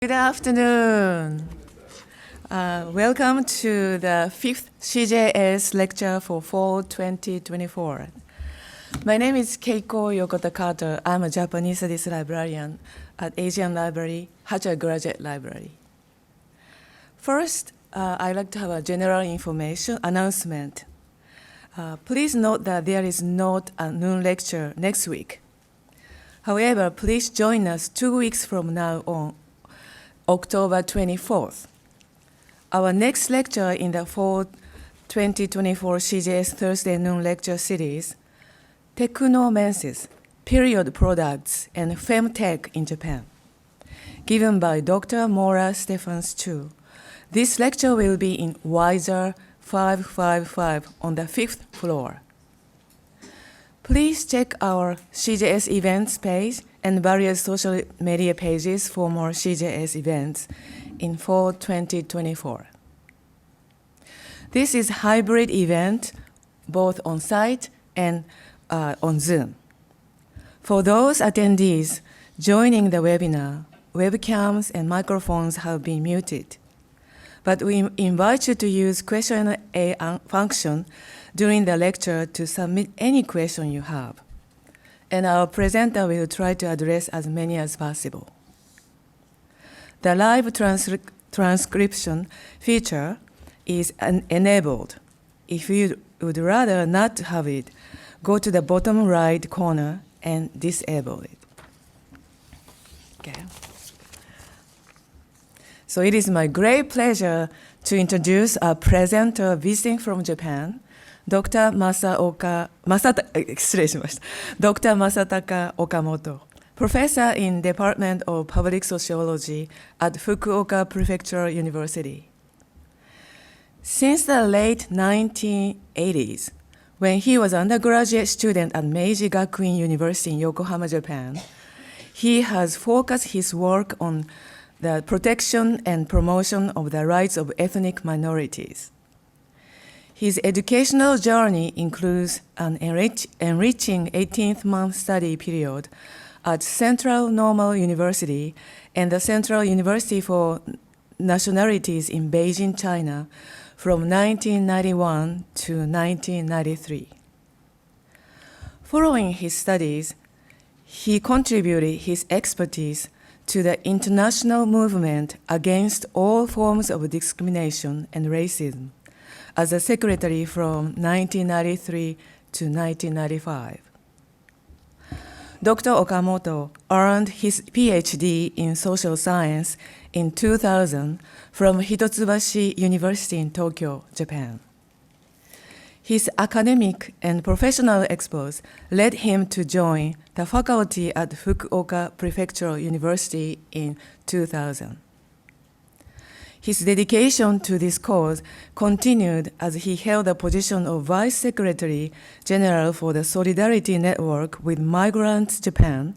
Good afternoon. Welcome to the 5th CJS lecture for fall 2024. My name is Keiko Yokota Carter. I'm a Japanese studies librarian at Asian Library, Haja Graduate Library. First, I'd like to have a general information announcement. Please note that there is not a noon lecture next week. However, please join us 2 weeks from now on, October 24th. Our next lecture in the fall 2024 CJS Thursday noon lecture series, Technomensis, Period Products and Femtech in Japan, given by Dr. Maura Stephens Chu. This lecture will be in Wiser 555 on the 5th floor. Please check our CJS events page and various social media pages for more CJS events in fall 2024. This is a hybrid event, both on-site and on Zoom. For those attendees joining the webinar, webcams and microphones have been muted. But we invite you to use Q&A function during the lecture to submit any question you have. And our presenter will try to address as many as possible. The live transcription feature is enabled. If you would rather not have it, go to the bottom right corner and disable it. Okay. So it is my great pleasure to introduce our presenter visiting from Japan, Dr. Masataka Okamoto, professor in Department of Public Sociology at Fukuoka Prefectural University. Since the late 1980s, when he was an undergraduate student at Meiji Gakuin University in Yokohama, Japan, he has focused his work on the protection and promotion of the rights of ethnic minorities. His educational journey includes an enriching 18-month study period at Central Normal University and the Central University for Nationalities in Beijing, China, from 1991 to 1993. Following his studies, he contributed his expertise to the international movement against all forms of discrimination and racism as a secretary from 1993 to 1995. Dr. Okamoto earned his PhD in social science in 2000 from Hitotsubashi University in Tokyo, Japan. His academic and professional expos led him to join the faculty at Fukuoka Prefectural University in 2000. His dedication to this cause continued as he held the position of Vice Secretary General for the Solidarity Network with Migrants Japan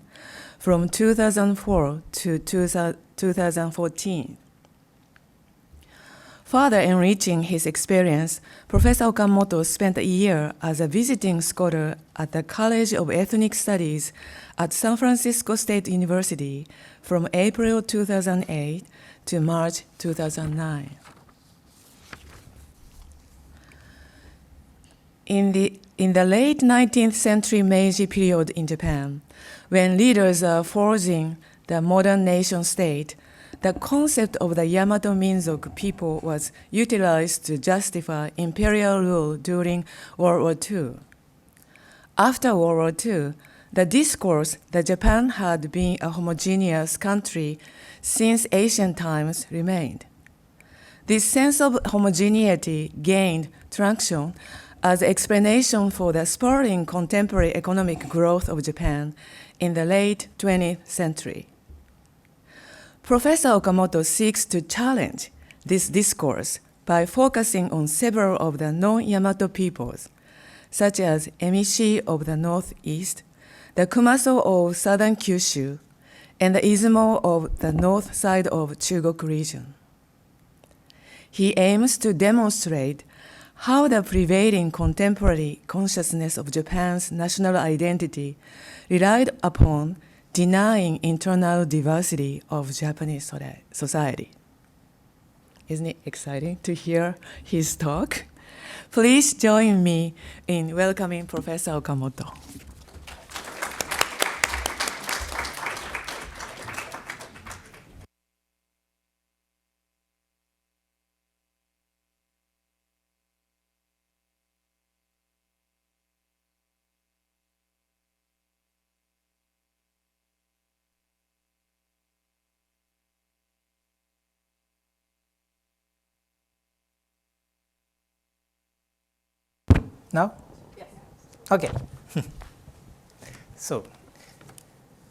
from 2004 to 2014. Further enriching his experience, Professor Okamoto spent a year as a visiting scholar at the College of Ethnic Studies at San Francisco State University from April 2008 to March 2009. In the late 19th century Meiji period in Japan, when leaders are forging the modern nation state, the concept of the Yamato minzoku people was utilized to justify imperial rule during World War II. After World War II, the discourse that Japan had been a homogeneous country since ancient times remained. This sense of homogeneity gained traction as explanation for the spurring contemporary economic growth of Japan in the late 20th century. Professor Okamoto seeks to challenge this discourse by focusing on several of the non-Yamato peoples, such as Emishi of the Northeast, the Kumaso of Southern Kyushu, and the Izumo of the north side of Chugoku region. He aims to demonstrate how the prevailing contemporary consciousness of Japan's national identity relied upon denying internal diversity of Japanese society. Isn't it exciting to hear his talk? Please join me in welcoming Professor Okamoto. Now? Yes. Okay. So,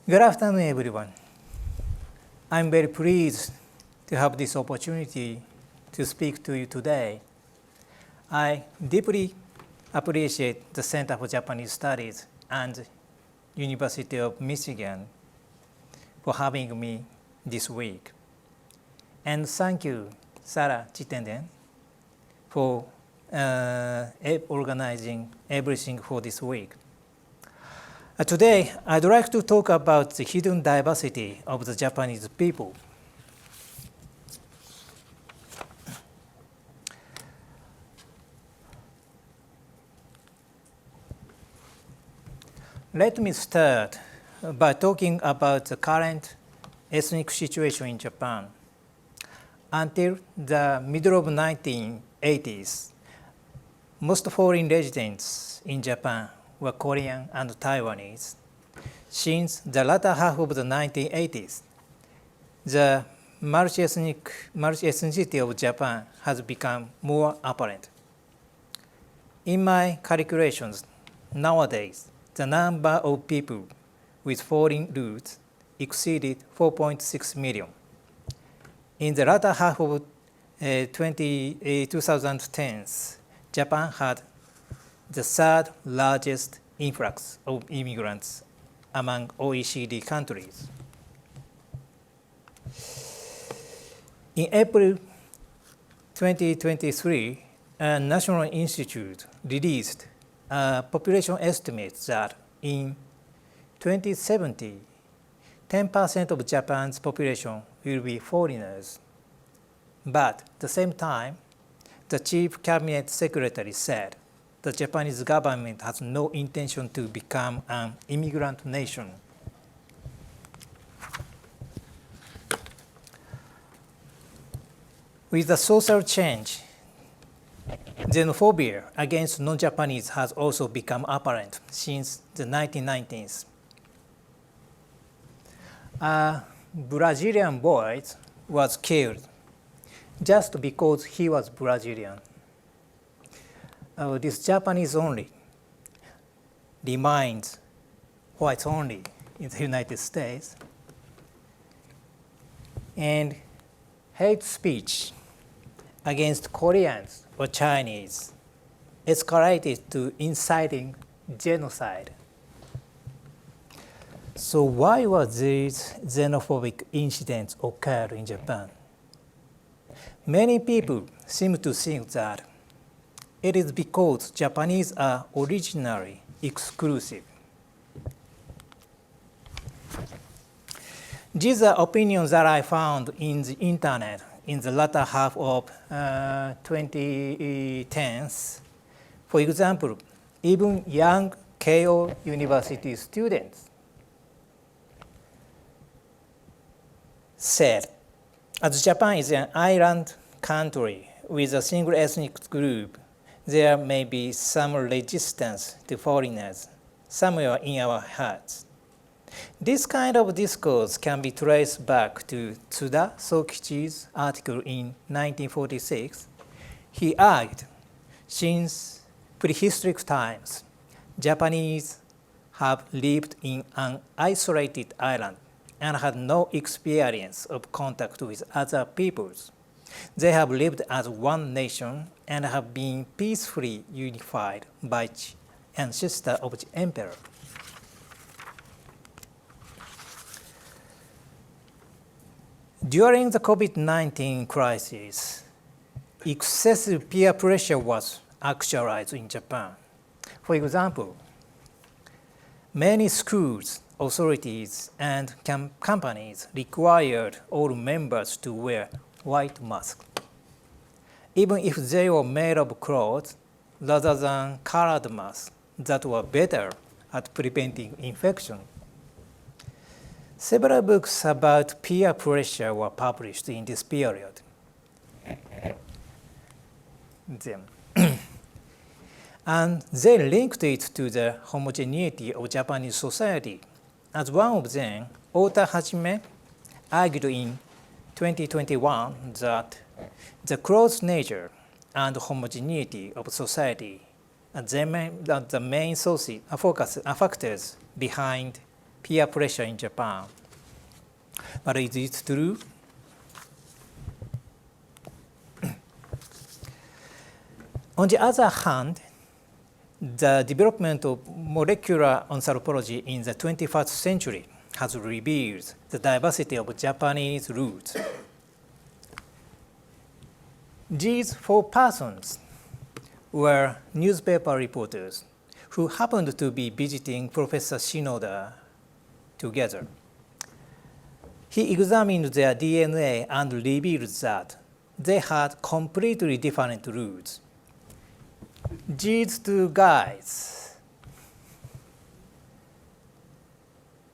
good afternoon, everyone. I'm very pleased to have this opportunity to speak to you today. I deeply appreciate the Center for Japanese Studies and University of Michigan for having me this week. And thank you, Sarah Chitenden, for organizing everything for this week. Today, I'd like to talk about the hidden diversity of the Japanese people. Let me start by talking about the current ethnic situation in Japan. Until the middle of 1980s, most foreign residents in Japan were Korean and Taiwanese. Since the latter half of the 1980s, the multi-ethnicity of Japan has become more apparent. In my calculations, nowadays, the number of people with foreign roots exceeded 4.6 million. In the latter half of 2010s, Japan had the third largest influx of immigrants among OECD countries. In April 2023, a national institute released a population estimate that in 2070, 10% of Japan's population will be foreigners. But at the same time, the chief cabinet secretary said the Japanese government has no intention to become an immigrant nation. With the social change, xenophobia against non-Japanese has also become apparent since the 1990s. A Brazilian boy was killed just because he was Brazilian. This Japanese only remains whites only in the United States. And hate speech against Koreans or Chinese escalated to inciting genocide. So why were these xenophobic incidents occurred in Japan? Many people seem to think that it is because Japanese are originally exclusive. These are opinions that I found in the internet in the latter half of 2010s. For example, even young Keio University students said, as Japan is an island country with a single ethnic group, there may be some resistance to foreigners somewhere in our hearts. This kind of discourse can be traced back to Tsuda Sokichi's article in 1946. He argued, since prehistoric times, Japanese have lived in an isolated island and had no experience of contact with other peoples. They have lived as one nation and have been peacefully unified by the ancestor of the emperor. During the COVID-19 crisis, excessive peer pressure was actualized in Japan. For example, many schools authorities and companies required all members to wear white masks, even if they were made of cloth rather than colored masks that were better at preventing infection. Several books about peer pressure were published in this period. And they linked it to the homogeneity of Japanese society. As one of them, Ota Hajime, argued in 2021 that the close nature and homogeneity of society are the main factors behind peer pressure in Japan. But is it true? On the other hand, the development of molecular anthropology in the 21st century has revealed the diversity of Japanese roots. These 4 persons were newspaper reporters who happened to be visiting Professor Shinoda together. He examined their DNA and revealed that they had completely different roots. These 2 guys,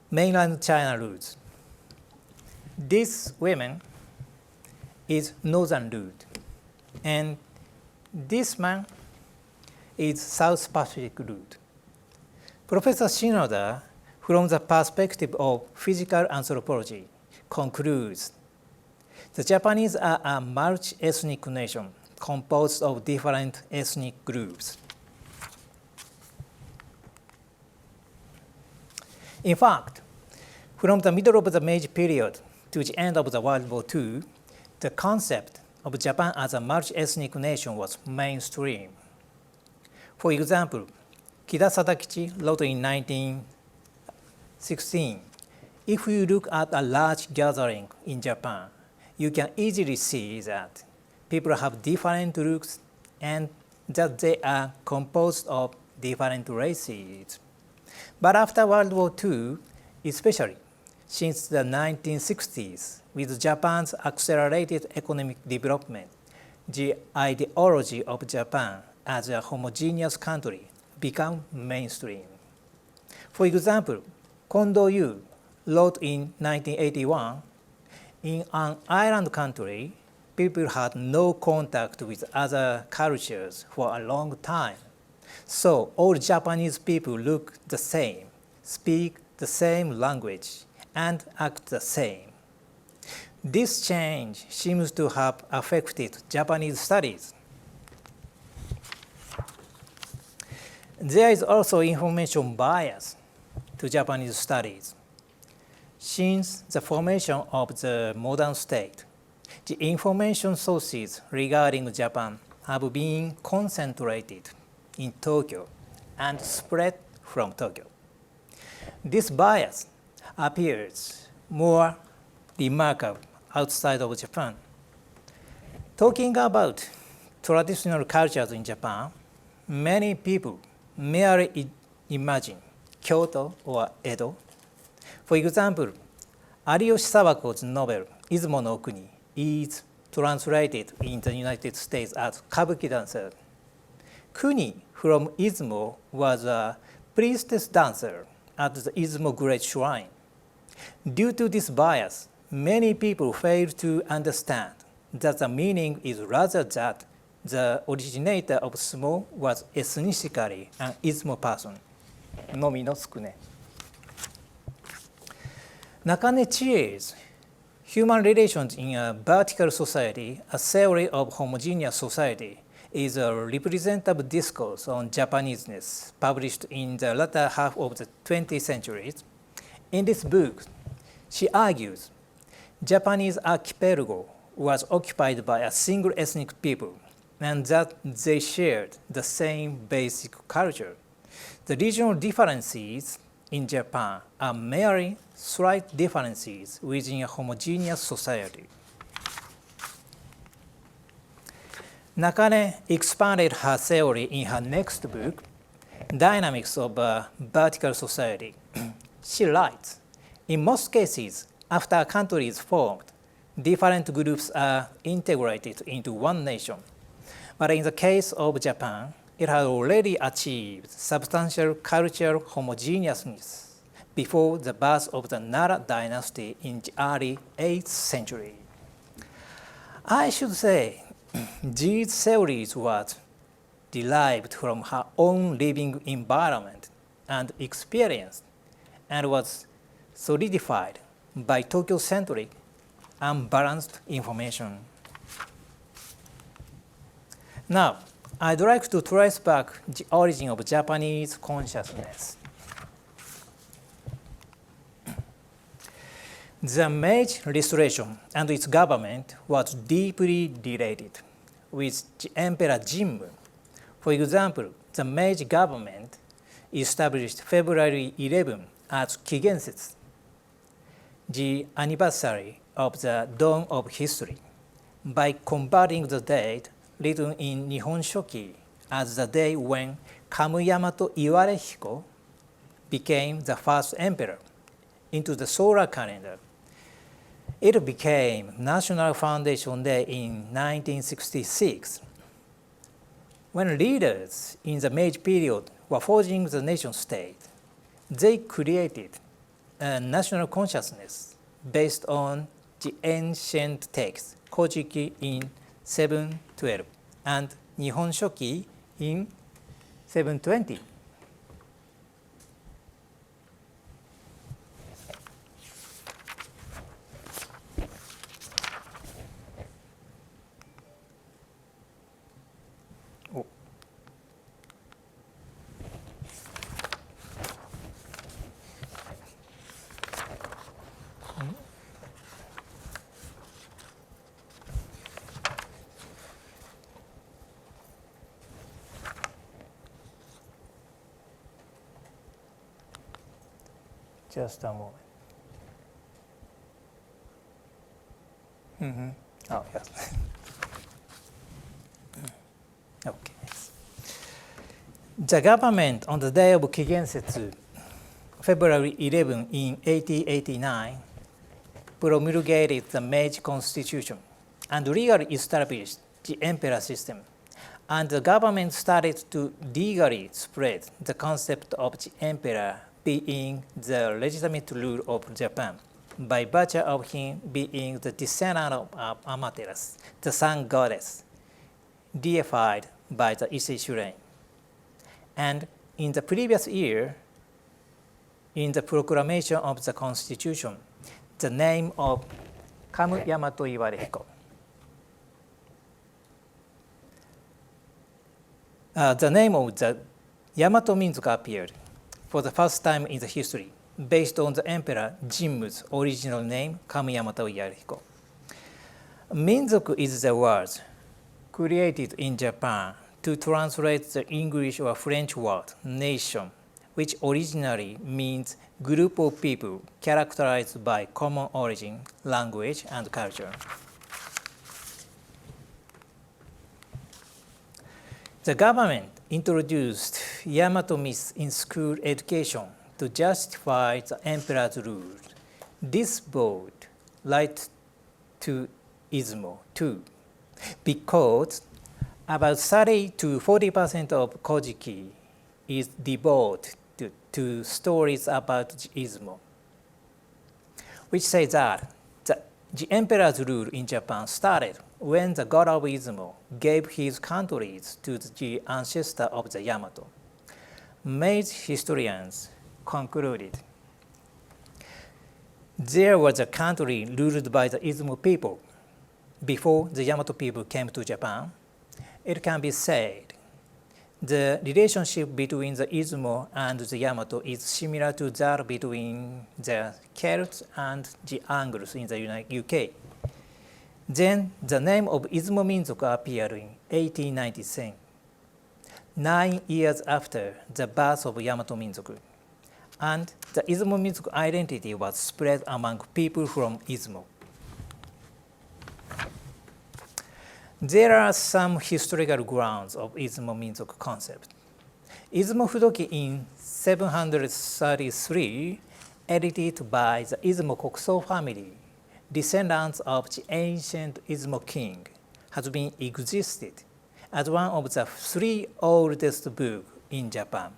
mainland China roots. This woman is northern root, and this man is South Pacific root. Professor Shinoda, from the perspective of physical anthropology, concludes the Japanese are a multi-ethnic nation composed of different ethnic groups. In fact, from the middle of the Meiji period to the end of the World War II, the concept of Japan as a multi-ethnic nation was mainstream. For example, Kida Sadakichi wrote in 1916, "If you look at a large gathering in Japan, you can easily see that people have different looks and that they are composed of different races." But after World War II, especially since the 1960s, with Japan's accelerated economic development, the ideology of Japan as a homogeneous country became mainstream. For example, Kondo Yu wrote in 1981, "In an island country, people had no contact with other cultures for a long time. So all Japanese people look the same, speak the same language, and act the same. This change seems to have affected Japanese studies." There is also information bias to Japanese studies. Since the formation of the modern state, the information sources regarding Japan have been concentrated in Tokyo and spread from Tokyo. This bias appears more remarkable outside of Japan. Talking about traditional cultures in Japan, many people merely imagine Kyoto or Edo. For example, Ariyoshi Sawako's novel Izumo no Kuni is translated in the United States as Kabuki dancer. Kuni from Izumo was a priestess dancer at the Izumo Great Shrine. Due to this bias, many people fail to understand that the meaning is rather that the originator of sumo was ethnically an Izumo person. Nomi no tsukune. Nakane Chie's Human Relations in a Vertical Society, a theory of homogeneous society, is a representative discourse on Japaneseness published in the latter half of the 20th century. In this book, she argues Japanese archipelago was occupied by a single ethnic people and that they shared the same basic culture. The regional differences in Japan are merely slight differences within a homogeneous society. Nakane expanded her theory in her next book, Dynamics of a Vertical Society. She writes, in most cases, after a country is formed, different groups are integrated into one nation. But in the case of Japan, it had already achieved substantial cultural homogeneousness before the birth of the Nara dynasty in the early 8th century. I should say, these theories were derived from her own living environment and experience and was solidified by Tokyo-centric, unbalanced information. Now, I'd like to trace back the origin of Japanese consciousness. The Meiji Restoration and its government was deeply related with the Emperor Jimmu. For example, the Meiji government established February 11 as Kigensetsu, the anniversary of the dawn of history, by converting the date written in Nihon Shoki as the day when Yamato Iwarehiko became the first emperor into the solar calendar. It became National Foundation Day in 1966. When leaders in the Meiji period were forging the nation state, they created a national consciousness based on the ancient text Kojiki in 712 and Nihon Shoki in 720. Just a moment. Oh, yes. Okay. The government on the day of Kigensetsu, February 11 in 1889, promulgated the Meiji Constitution and legally established the emperor system. And the government started to legally spread the concept of the emperor being the legitimate ruler of Japan, by virtue of him being the descendant of Amaterasu, the sun goddess, deified by the Issei Shuren. And in the previous year, in the proclamation of the Constitution, the name of Yamato Iwarehiko. The name of the Yamato minzoku appeared for the first time in the history, based on the Emperor Jimmu's original name, Yamato Iwarehiko. Minzoku is the word created in Japan to translate the English or French word nation, which originally means group of people characterized by common origin, language, and culture. The government introduced Yamato myths in school education to justify the emperor's rule. This brought light to Izumo too, because about 30 to 40% of Kojiki is devoted to stories about Izumo, which say that the emperor's rule in Japan started when the god of Izumo gave his countries to the ancestor of the Yamato. Meiji historians concluded there was a country ruled by the Izumo people before the Yamato people came to Japan. It can be said the relationship between the Izumo and the Yamato is similar to that between the Celts and the Angles in the UK. Then the name of Izumo minzoku appeared in 1897, 9 years after the birth of Yamato minzoku, and the Izumo minzoku identity was spread among people from Izumo. There are some historical grounds of Izumo minzoku concept. Izumo Fudoki in 733 edited by the Izumo Kokuso family, descendants of the ancient Izumo king, has been existed as one of the three oldest books in Japan.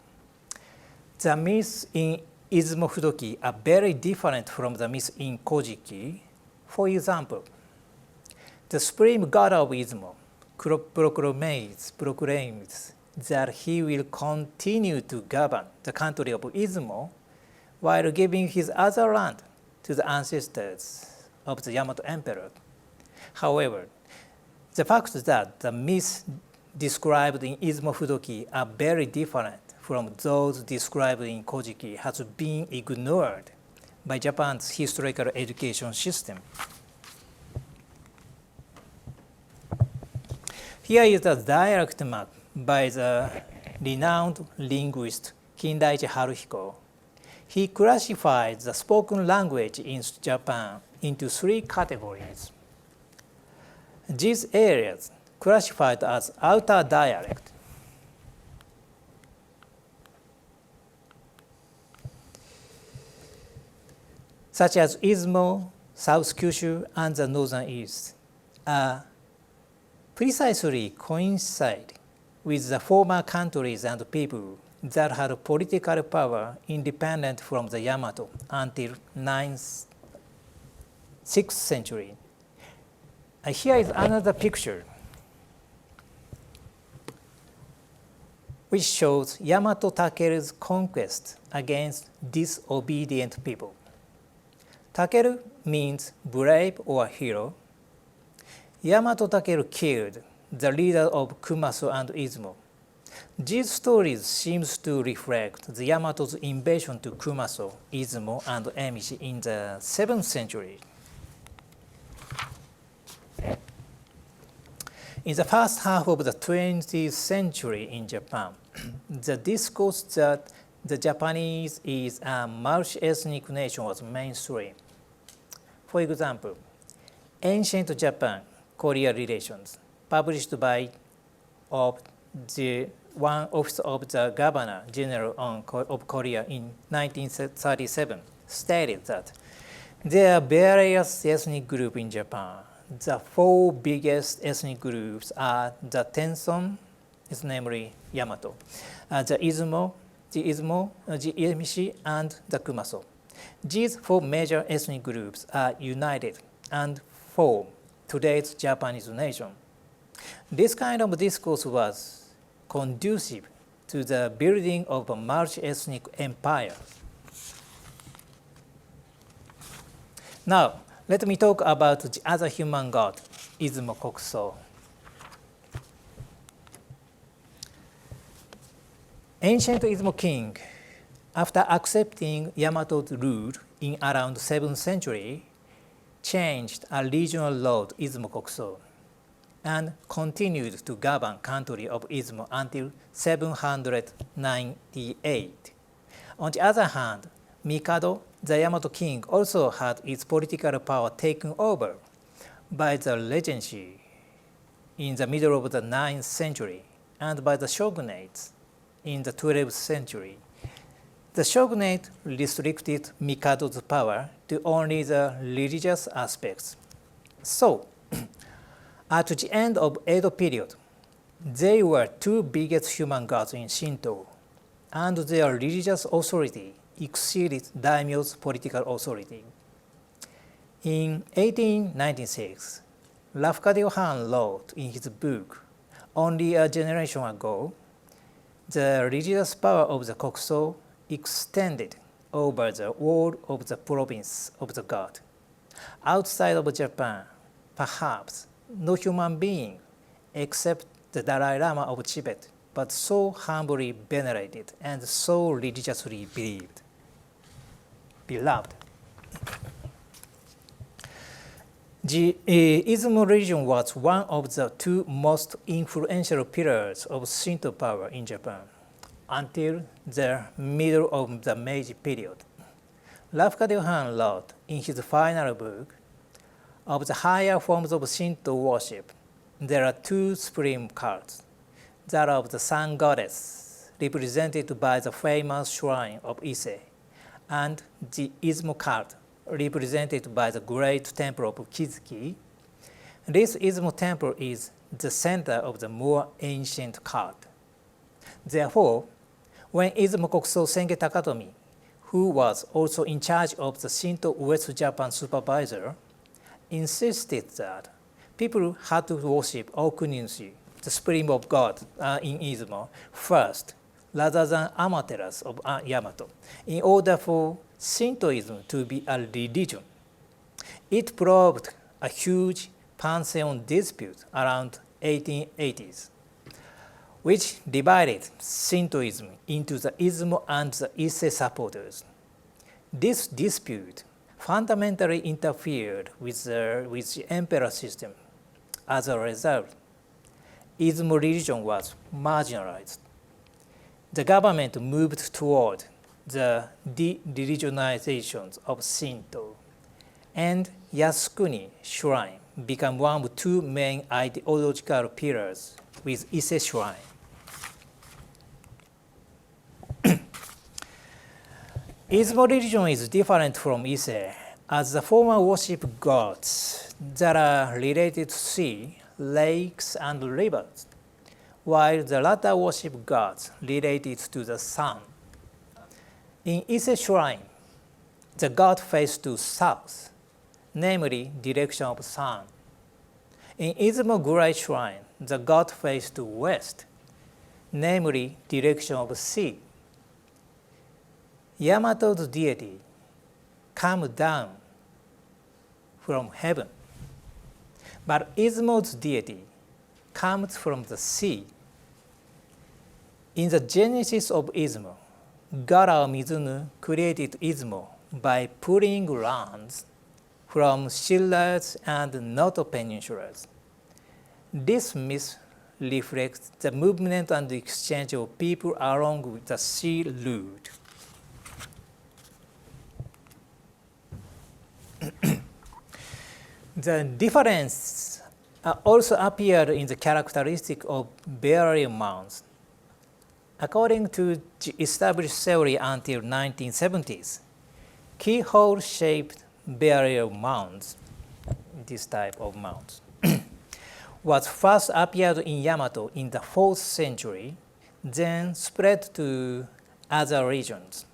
The myths in Izumo Fudoki are very different from the myths in Kojiki. For example, the supreme god of Izumo proclaims that he will continue to govern the country of Izumo while giving his other land to the ancestors of the Yamato emperor. However, the fact that the myths described in Izumo Fudoki are very different from those described in Kojiki has been ignored by Japan's historical education system. Here is a dialect map by the renowned linguist Kindaichi Haruhiko. He classified the spoken language in Japan into three categories. These areas classified as outer dialect, such as Izumo, South Kyushu, and the Northern East, are precisely coincide with the former countries and people that had political power independent from the Yamato until 6th century. Here is another picture which shows Yamato Takeru's conquest against disobedient people. Takeru means brave or hero. Yamato Takeru killed the leader of Kumaso and Izumo. These stories seem to reflect the Yamato's invasion to Kumaso, Izumo, and Emishi in the 7th century. In the first half of the 20th century in Japan, the discourse that the Japanese is a multi-ethnic nation was mainstream. For example, Ancient Japan, Korea Relations, published by the one Office of the Governor General of Korea in 1937, stated that there are various ethnic groups in Japan. The four biggest ethnic groups are the Tenson, is namely Yamato, the Izumo, the Emishi, and the Kumaso. These four major ethnic groups are united and form today's Japanese nation. This kind of discourse was conducive to the building of a multi-ethnic empire. Now, let me talk about the other human god, Izumo Kokuso. Ancient Izumo king, after accepting Yamato's rule in around 7th century, changed a regional lord, Izumo Kokuso, and continued to govern country of Izumo until 798. On the other hand, Mikado, the Yamato king, also had its political power taken over by the regency in the middle of the 9th century and by the shogunates in the 12th century. The shogunate restricted Mikado's power to only the religious aspects. So, at the end of Edo period, they were two biggest human gods in Shinto, and their religious authority exceeded daimyo's political authority. In 1896, Lafcadio-han wrote in his book, Only a Generation Ago, the religious power of the Kokuso extended over the whole of the province of the god. Outside of Japan, perhaps no human being except the Dalai Lama of Tibet, but so humbly venerated and so religiously beloved. The Izumo region was one of the two most influential pillars of Shinto power in Japan until the middle of the Meiji period. Lafcadio-han wrote in his final book, of the higher forms of Shinto worship, there are two supreme cults, that of the sun goddess, represented by the famous shrine of Ise, and the Izumo cult, represented by the great temple of Kizuki. This Izumo temple is the center of the more ancient cult. Therefore, when Izumo Kokusou Senge Takatomi, who was also in charge of the Shinto West Japan supervisor, insisted that people had to worship Okuninshi, the spring of God in Izumo, first, rather than Amaterasu of Yamato, in order for Shintoism to be a religion. It provoked a huge pantheon dispute around 1880s, which divided Shintoism into the Izumo and the Ise supporters. This dispute fundamentally interfered with the emperor system. As a result, Izumo religion was marginalized. The government moved toward the de-religionization of Shinto, and Yasukuni Shrine became one of two main ideological pillars with Ise Shrine. Izumo religion is different from Ise, as the former worship gods that are related to sea, lakes, and rivers, while the latter worship gods related to the sun. In Ise Shrine, the god faced to south, namely direction of sun. In Izumo Gurai Shrine, the god faced to west, namely direction of sea. Yamato's deity came down from heaven, but Izumo's deity comes from the sea. In the genesis of Izumo, God Mizunu created Izumo by pulling lands from shillers and Noto peninsulas. This myth reflects the movement and exchange of people along the sea route. The difference also appeared in the characteristic of burial mounds. According to the established theory until 1970s, keyhole-shaped burial mounds, this type of mounds, was first appeared in Yamato in the 4th century, then spread to other regions,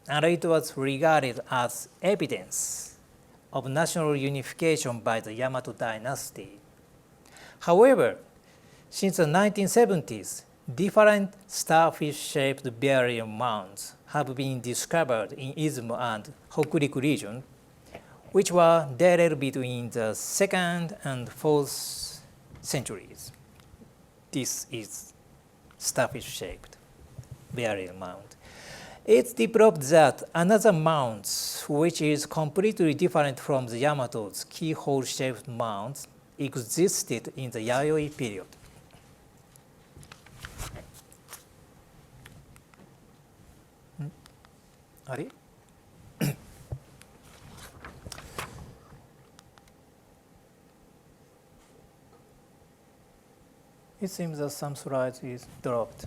and it was regarded as evidence of national unification by the Yamato dynasty. However, since the 1970s, different starfish-shaped burial mounds have been discovered in Izumo and Hokuriku region, which were dated between the 2nd and 4th centuries. This is starfish-shaped burial mound. It developed that another mound, which is completely different from the Yamato's keyhole-shaped mounds, existed in the Yayoi period. It seems that some slides is dropped.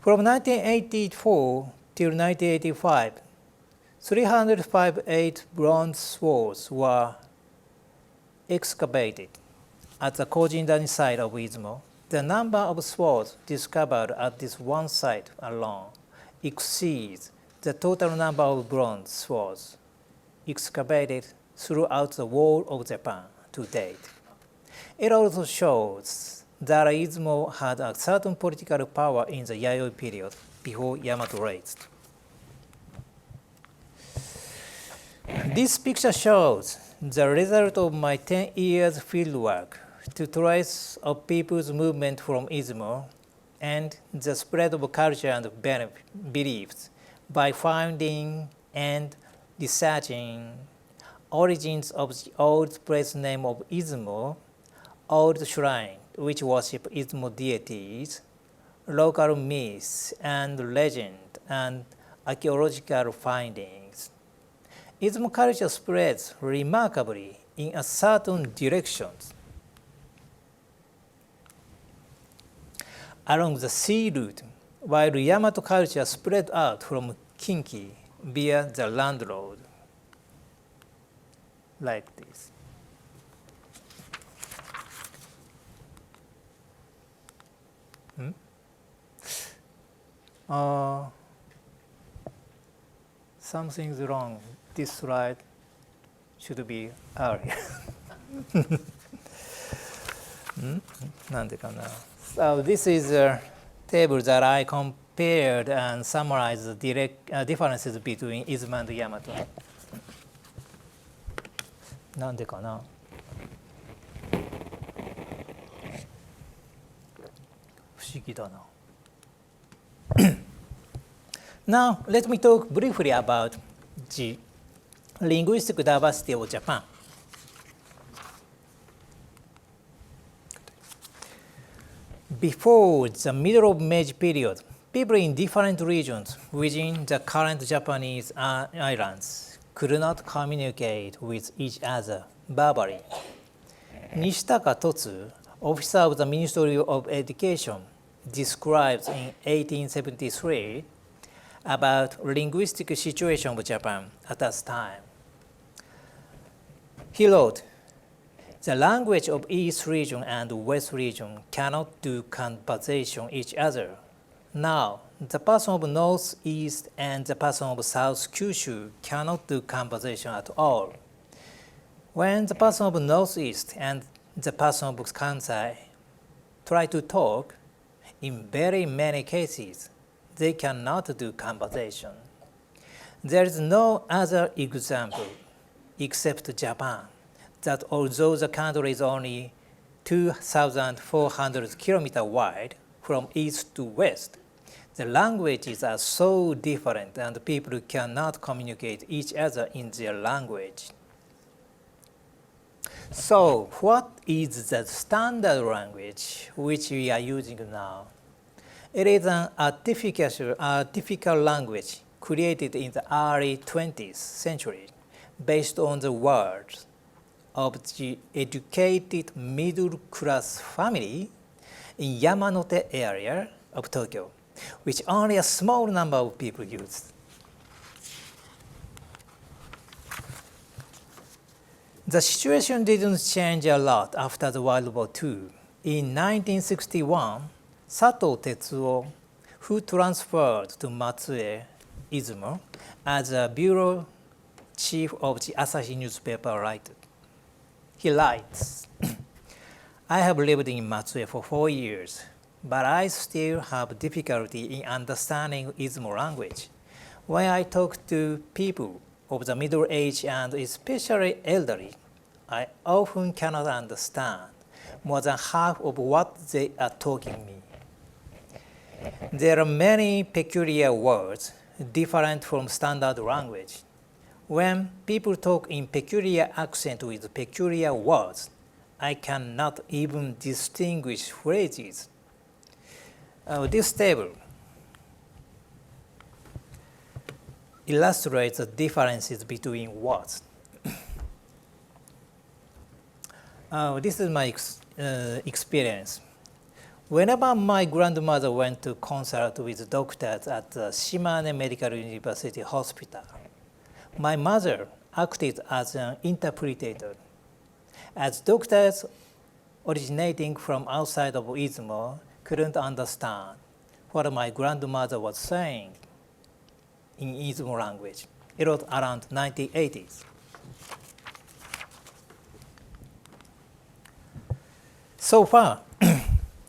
From 1984 till 1985, 358 bronze swords were excavated at the Kojindani site of Izumo. The number of swords discovered at this one site alone exceeds the total number of bronze swords excavated throughout the whole of Japan to date. It also shows that Izumo had a certain political power in the Yayoi period before Yamato raised. This picture shows the result of my 10 years fieldwork to trace of people's movement from Izumo and the spread of culture and beliefs by finding and researching origins of the old place name of Izumo, old shrine which worship Izumo deities, local myths and legend, and archaeological findings. Izumo culture spreads remarkably in a certain directions. along the sea route, while Yamato culture spread out from Kinki via the land road, like this. Something's wrong. This slide should be earlier. なんでかな? So this is a table that I compared and summarized the differences between Izumo and Yamato. なんでかな? Now, let me talk briefly about the linguistic diversity of Japan. Before the middle of Meiji period, people in different regions within the current Japanese islands could not communicate with each other verbally. Nishitaka Totsu, officer of the Ministry of Education, describes in 1873 about linguistic situation of Japan at that time. He wrote, "The language of East region and West region cannot do conversation each other. Now, the person of Northeast and the person of South Kyushu cannot do conversation at all. When the person of Northeast and the person of Kansai try to talk, in very many cases, they cannot do conversation. There is no other example except Japan, that although the country is only 2,400 kilometers wide from east to west, the languages are so different and people cannot communicate each other in their language." So, what is the standard language which we are using now? It is an artificial language created in the early 20th century based on the words of the educated middle-class family in Yamanote area of Tokyo, which only a small number of people use. The situation didn't change a lot after the World War II. In 1961, Sato Tetsuo, who transferred to Matsue, Izumo, as a bureau chief of the Asahi newspaper writer. He writes, "I have lived in Matsue for 4 years, but I still have difficulty in understanding Izumo language. When I talk to people of the middle age and especially elderly, I often cannot understand more than half of what they are talking me. There are many peculiar words different from standard language. When people talk in peculiar accent with peculiar words, I cannot even distinguish phrases." This table illustrates the differences between words. This is my experience. Whenever my grandmother went to consult with doctors at the Shimane Medical University Hospital, my mother acted as an interpreter. As doctors originating from outside of Izumo couldn't understand what my grandmother was saying in Izumo language. It was around 1980s. So far,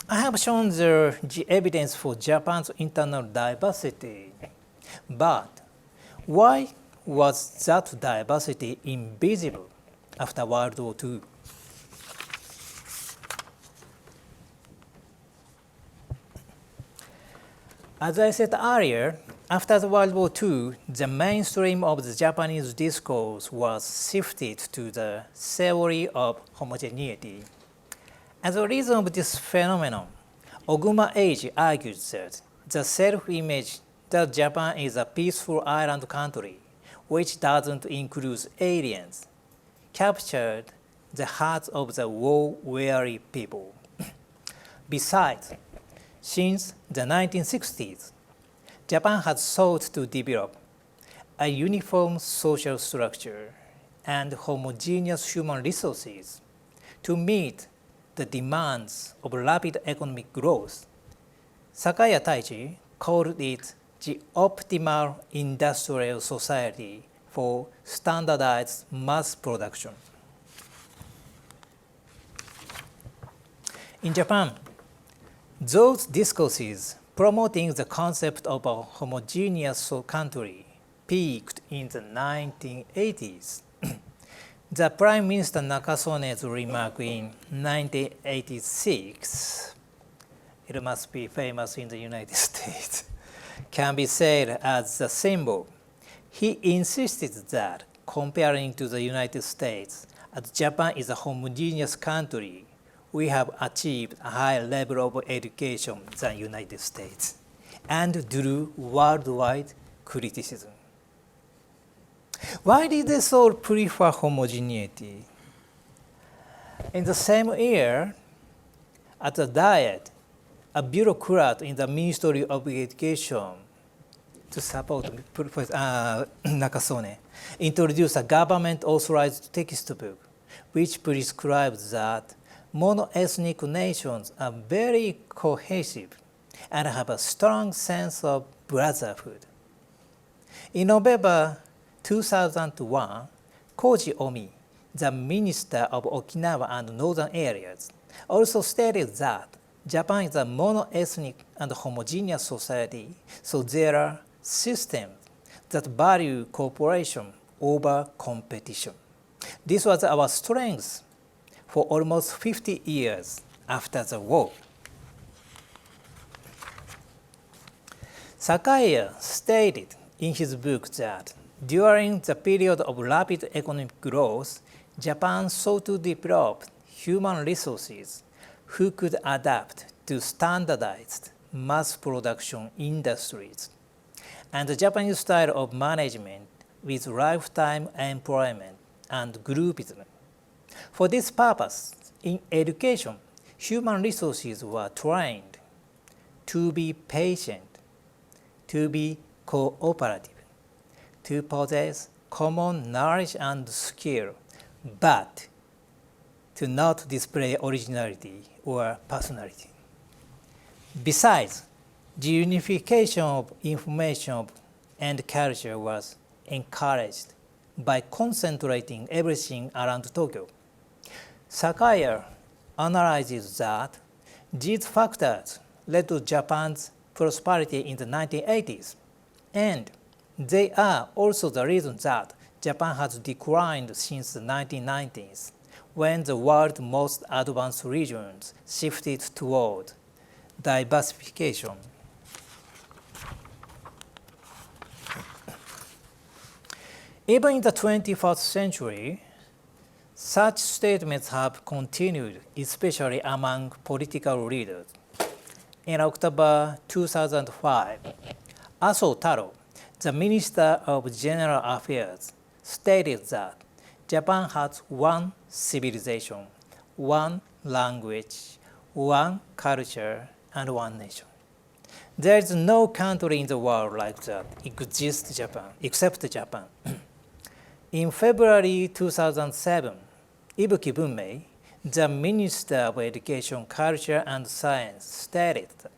I have shown the evidence for Japan's internal diversity. But why was that diversity invisible after World War II? As I said earlier, after the World War II, the mainstream of the Japanese discourse was shifted to the theory of homogeneity. As a reason of this phenomenon, Meiji argues that the self-image that Japan is a peaceful island country, which doesn't include aliens, captured the hearts of the war-weary people. Besides, Since the 1960s, Japan has sought to develop a uniform social structure and homogeneous human resources to meet the demands of rapid economic growth. Sakaya Taichi called it the optimal industrial society for standardized mass production. In Japan, those discourses promoting the concept of a homogeneous country peaked in the 1980s. The Prime Minister Nakasone's remark in 1986, it must be famous in the United States, can be said as the symbol. He insisted that, comparing to the United States, as Japan is a homogeneous country, we have achieved a higher level of education than United States, and drew worldwide criticism. Why did they so prefer homogeneity? In the same year, at the Diet, a bureaucrat in the Ministry of Education to support Nakasone introduced a government-authorized textbook which prescribes that mono-ethnic nations are very cohesive and have a strong sense of brotherhood. In November 2001, Koji Omi, the Minister of Okinawa and Northern Areas, also stated that Japan is a mono-ethnic and homogeneous society, so there are systems that value cooperation over competition. This was our strength for almost 50 years after the war. Sakaya stated in his book that during the period of rapid economic growth, Japan sought to develop human resources who could adapt to standardized mass production industries and the Japanese style of management with lifetime employment and groupism. For this purpose, in education, human resources were trained to be patient, to be cooperative, to possess common knowledge and skill, but to not display originality or personality. Besides, the unification of information and culture was encouraged by concentrating everything around Tokyo. Sakaya analyzes that these factors led to Japan's prosperity in the 1980s, and they are also the reason that Japan has declined since the 1990s, when the world's most advanced regions shifted toward diversification. Even in the 21st century, such statements have continued, especially among political leaders. In October 2005, Aso Taro, the Minister of General Affairs, stated that Japan has one civilization, one language, one culture, and one nation. There is no country in the world like that exists Japan, except Japan. In February 2007, Ibuki Bunmei, the Minister of Education, Culture, and Science, stated that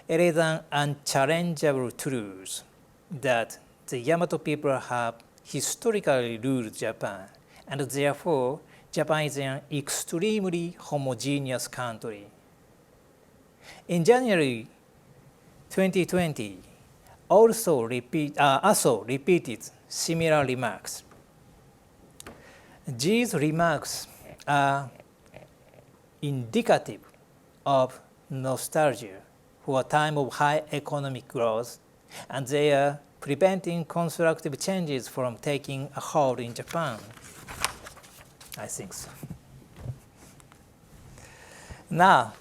it is an unchallengeable truth that the Yamato people have historically ruled Japan, and therefore Japan is an extremely homogeneous country. In January 2020, Aso repeated similar remarks. These remarks are indicative of nostalgia for a time of high economic growth, and they are preventing constructive changes from taking a hold in Japan. I think so. Now,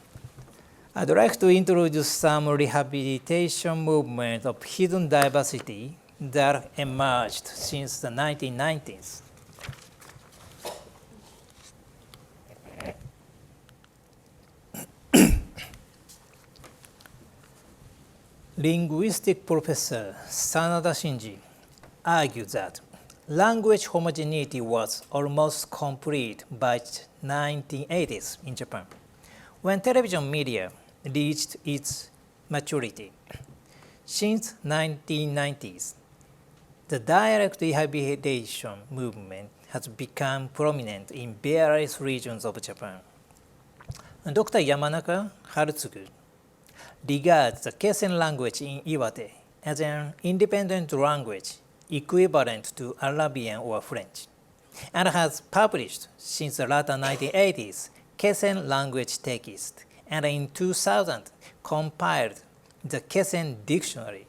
I'd like to introduce some rehabilitation movement of hidden diversity that emerged since the 1990s. linguistic professor Sanada Shinji argued that language homogeneity was almost complete by 1980s in Japan, when television media reached its maturity. Since 1990s, the dialect rehabilitation movement has become prominent in various regions of Japan. Dr. Yamanaka Harutsugu regards the Keisen language in Iwate as an independent language equivalent to Arabian or French, and has published since the latter 1980s Keisen language text, and in 2000 compiled the Keisen Dictionary.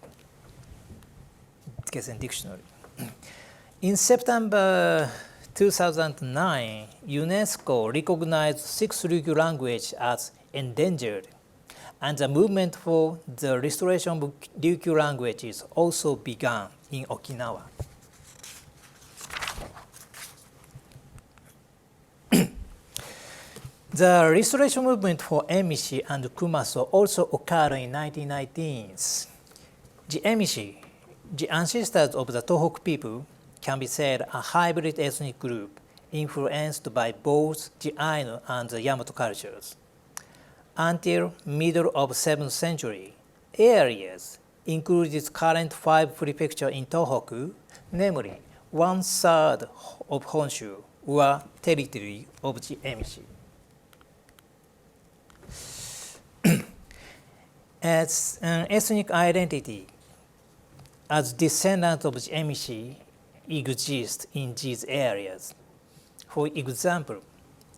In September 2009, UNESCO recognized sixth Ryukyu language as endangered, and the movement for the restoration of Ryukyu languages also began in Okinawa. The restoration movement for Emishi and Kumaso also occurred in 1919s. The Emishi, the ancestors of the Tohoku people, can be said a hybrid ethnic group influenced by both the Ainu and the Yamato cultures. Until middle of 7th century, areas included current 5 prefectures in Tohoku, namely 1/3 of Honshu, were territory of the Emishi. As an ethnic identity, as descendants of the Emishi exist in these areas. For example,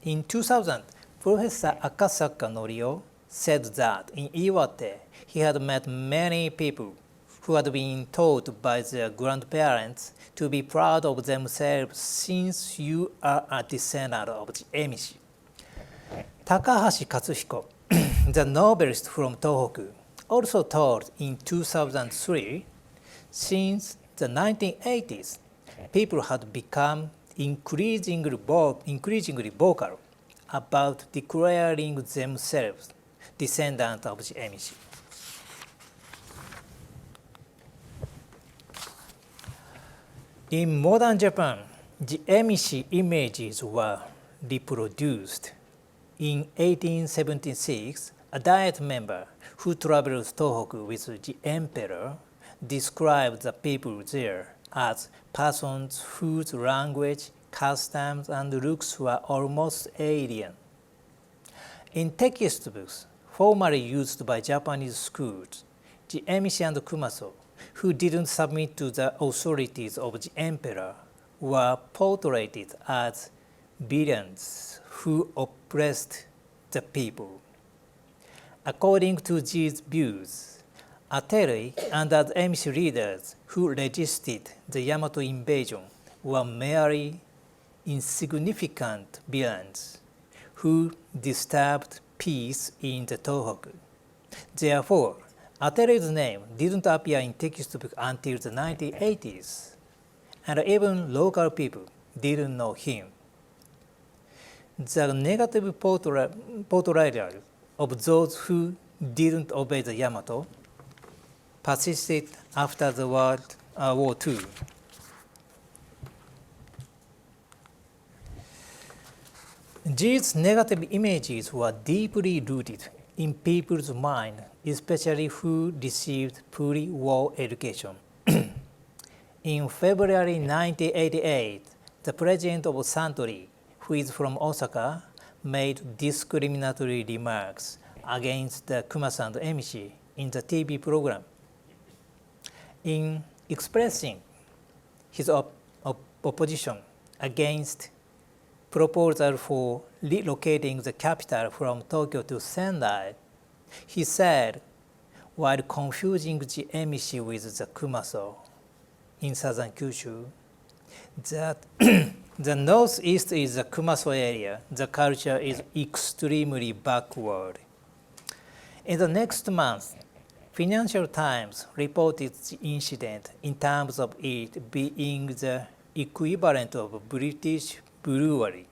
in 2000, Professor Akasaka Norio said that in Iwate he had met many people who had been taught by their grandparents to be proud of themselves since you are a descendant of the Emishi. Takahashi Katsuhiko, the novelist from Tohoku, also taught in 2003, since the 1980s, people had become increasingly vocal about declaring themselves descendants of the Emishi. In modern Japan, the Emishi images were reproduced. In 1876, a Diet member who traveled Tohoku with the emperor described the people there as persons whose language, customs, and looks were almost alien. In textbooks formerly used by Japanese schools, the Emishi and Kumaso, who didn't submit to the authorities of the emperor, were portrayed as villains who oppressed the people. According to these views, Aterei and the Emishi leaders who resisted the Yamato invasion were merely insignificant villains who disturbed peace in the Tohoku. Therefore, Aterei's name didn't appear in textbooks until the 1980s, and even local people didn't know him. The negative portrayal of those who didn't obey the Yamato persisted after the World War II. These negative images were deeply rooted in people's mind, especially who received pre-war education. In February 1988, the president of Suntory, who is from Osaka, made discriminatory remarks against the Kumaso and Emishi in the TV program. In expressing his opposition against proposal for relocating the capital from Tokyo to Sendai, he said, while confusing the Emishi with the Kumaso in southern Kyushu, that the northeast is the Kumaso area, the culture is extremely backward. In the next month, Financial Times reported the incident in terms of it being the equivalent of British brewery,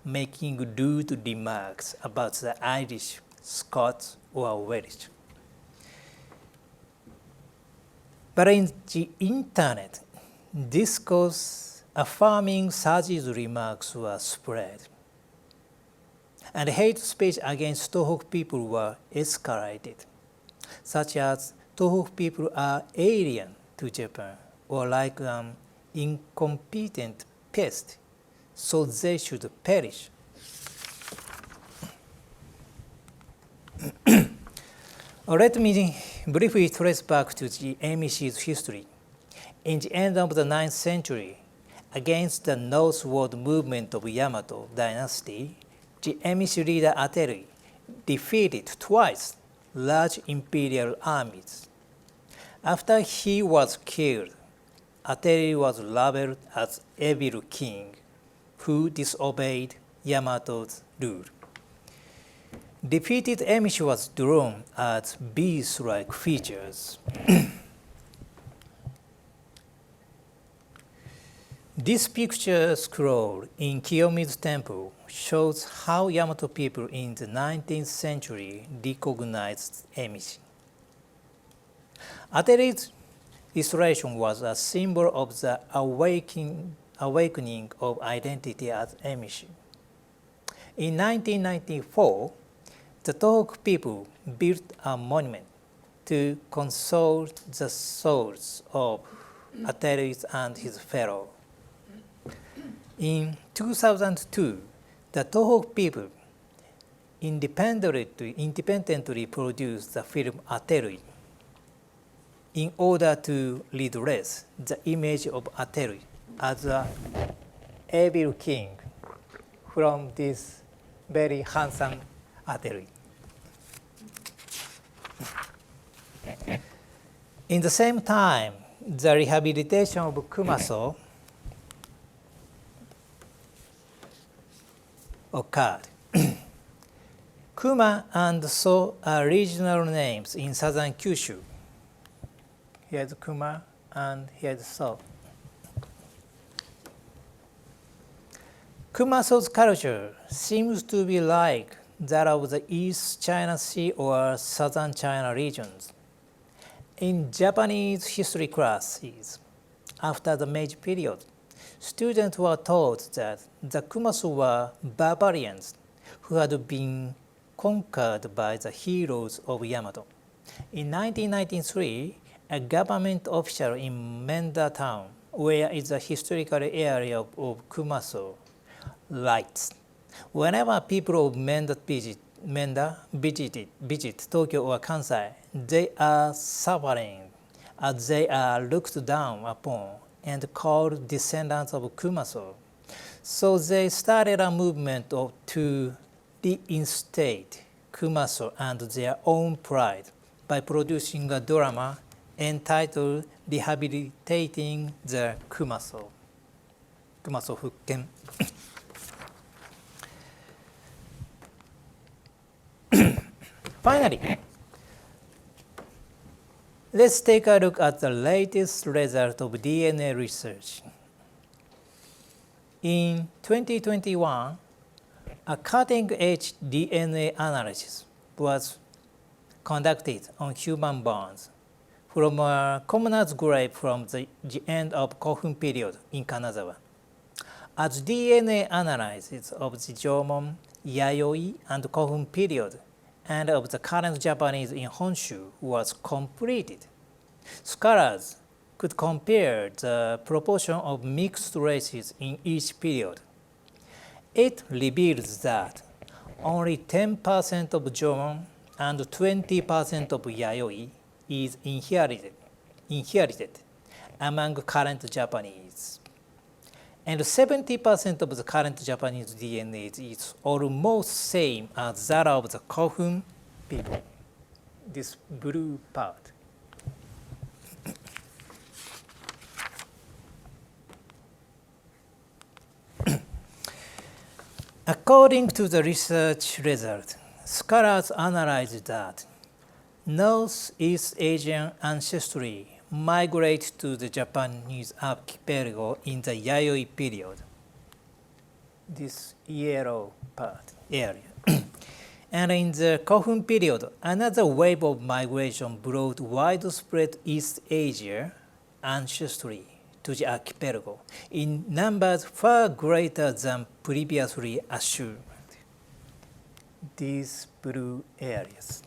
making rude remarks about the Irish, Scots, or Welsh. But in the internet, discourse affirming Saji's remarks were spread, and hate speech against Tohoku people were escalated, such as Tohoku people are alien to Japan or like an incompetent pest, so they should perish. Let me briefly trace back to the Emishi's history. In the end of the 9th century, against the northward movement of Yamato dynasty, the Emishi leader Ateri defeated twice large imperial armies. After he was killed, Ateri was labeled as evil king who disobeyed Yamato's rule. Defeated Emishi was drawn as beast-like features. This picture scroll in Kiyomizu Temple shows how Yamato people in the 19th century recognized Emishi. Ateri's installation was a symbol of the awakening of identity as Emishi. In 1994, the Tohoku people built a monument to console the souls of Ateri and his fellow. In 2002, the Tohoku people independently produced the film Ateri in order to redress the image of Ateri as an evil king from this very handsome Ateri. In the same time, the rehabilitation of Kumaso occurred. Kuma and So are regional names in southern Kyushu. Here's Kuma and here's So. Kumaso's culture seems to be like that of the East China Sea or Southern China regions. In Japanese history classes, after the Meiji period, students were taught that the Kumaso were barbarians who had been conquered by the heroes of Yamato. In 1993, a government official in Menda town, where is the historical area of Kumaso, writes, whenever people of Menda visit Tokyo or Kansai, they are suffering as they are looked down upon and called descendants of Kumaso. So they started a movement to reinstate Kumaso and their own pride by producing a drama entitled Rehabilitating the Kumaso. Kumaso Fukken. Finally, let's take a look at the latest result of DNA research. In 2021, a cutting-edge DNA analysis was conducted on human bones from a commoner's grave from the end of Kofun period in Kanazawa. As DNA analysis of the Jomon, Yayoi, and Kofun period and of the current Japanese in Honshu was completed, scholars could compare the proportion of mixed races in each period. It reveals that only 10% of Jomon and 20% of Yayoi is inherited among current Japanese. And 70% of the current Japanese DNA is almost same as that of the Kofun people, this blue part. According to the research result, scholars analyzed that Northeast Asian ancestry migrate to the Japanese archipelago in the Yayoi period, this yellow part area. And in the Kofun period, another wave of migration brought widespread East Asia ancestry to the archipelago in numbers far greater than previously assumed. These blue areas.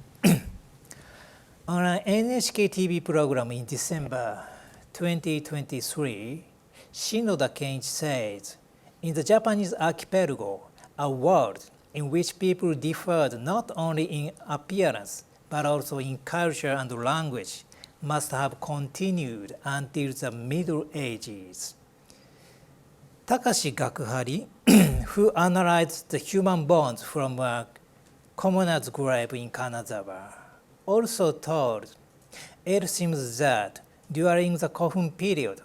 On an NHK TV program in December 2023, Shinoda Kenichi says, in the Japanese archipelago, a world in which people differed not only in appearance but also in culture and language must have continued until the Middle Ages. Takashi Gakuhari, who analyzed the human bones from a commoner's grave in Kanazawa, also told, it seems that during the Kofun period,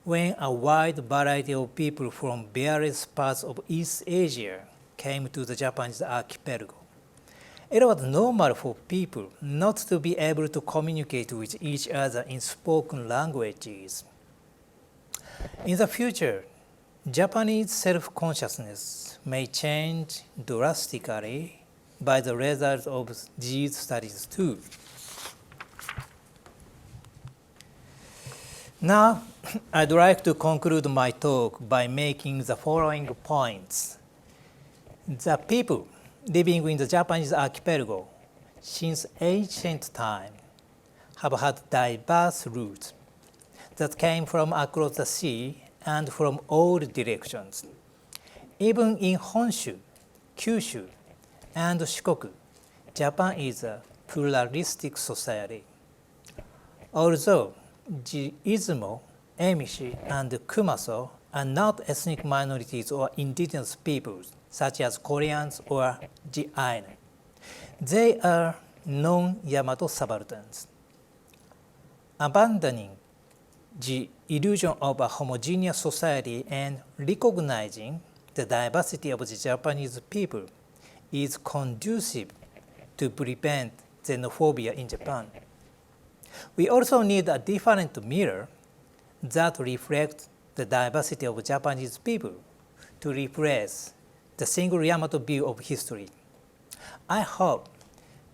when a wide variety of people from various parts of East Asia came to the Japanese archipelago, it was normal for people not to be able to communicate with each other in spoken languages. In the future, Japanese self-consciousness may change drastically by the result of these studies too. Now, I'd like to conclude my talk by making the following points. The people living in the Japanese archipelago since ancient time have had diverse roots that came from across the sea and from all directions. Even in Honshu, Kyushu, and Shikoku, Japan is a pluralistic society. Although the Izumo, Emishi, and Kumaso are not ethnic minorities or indigenous peoples, such as Koreans or the Ainu, they are non-Yamato subalterns. Abandoning the illusion of a homogeneous society and recognizing the diversity of the Japanese people is conducive to prevent xenophobia in Japan. We also need a different mirror that reflects the diversity of Japanese people to replace the single Yamato view of history. I hope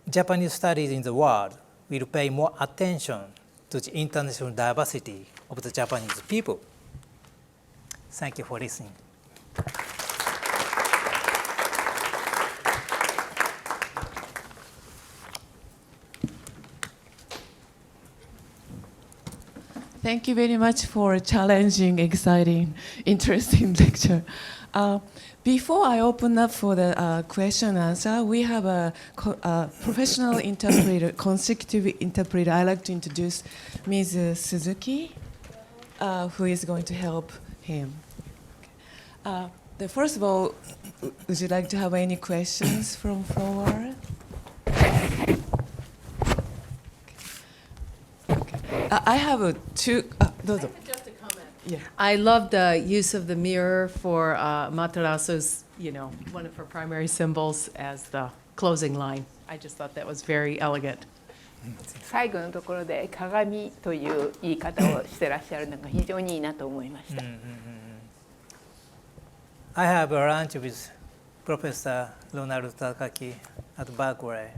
Japanese studies in the world will pay more attention to the international diversity of the Japanese people. Thank you for listening. Thank you very much for a challenging, exciting, interesting lecture. Before I open up for the question and answer, we have a professional interpreter, consecutive interpreter. I'd like to introduce Ms. Suzuki, who is going to help him. First of all, would you like to have any questions from floor? I have two. Just a comment. Yeah. I love the use of the mirror for Materasu's, one of her primary symbols as the closing line. I just thought that was very elegant. 最後のところで鏡という言い方をしてらっしゃるのが非常にいいなと思いました。I have a lunch with Professor Ronald Takaki at Berkeley.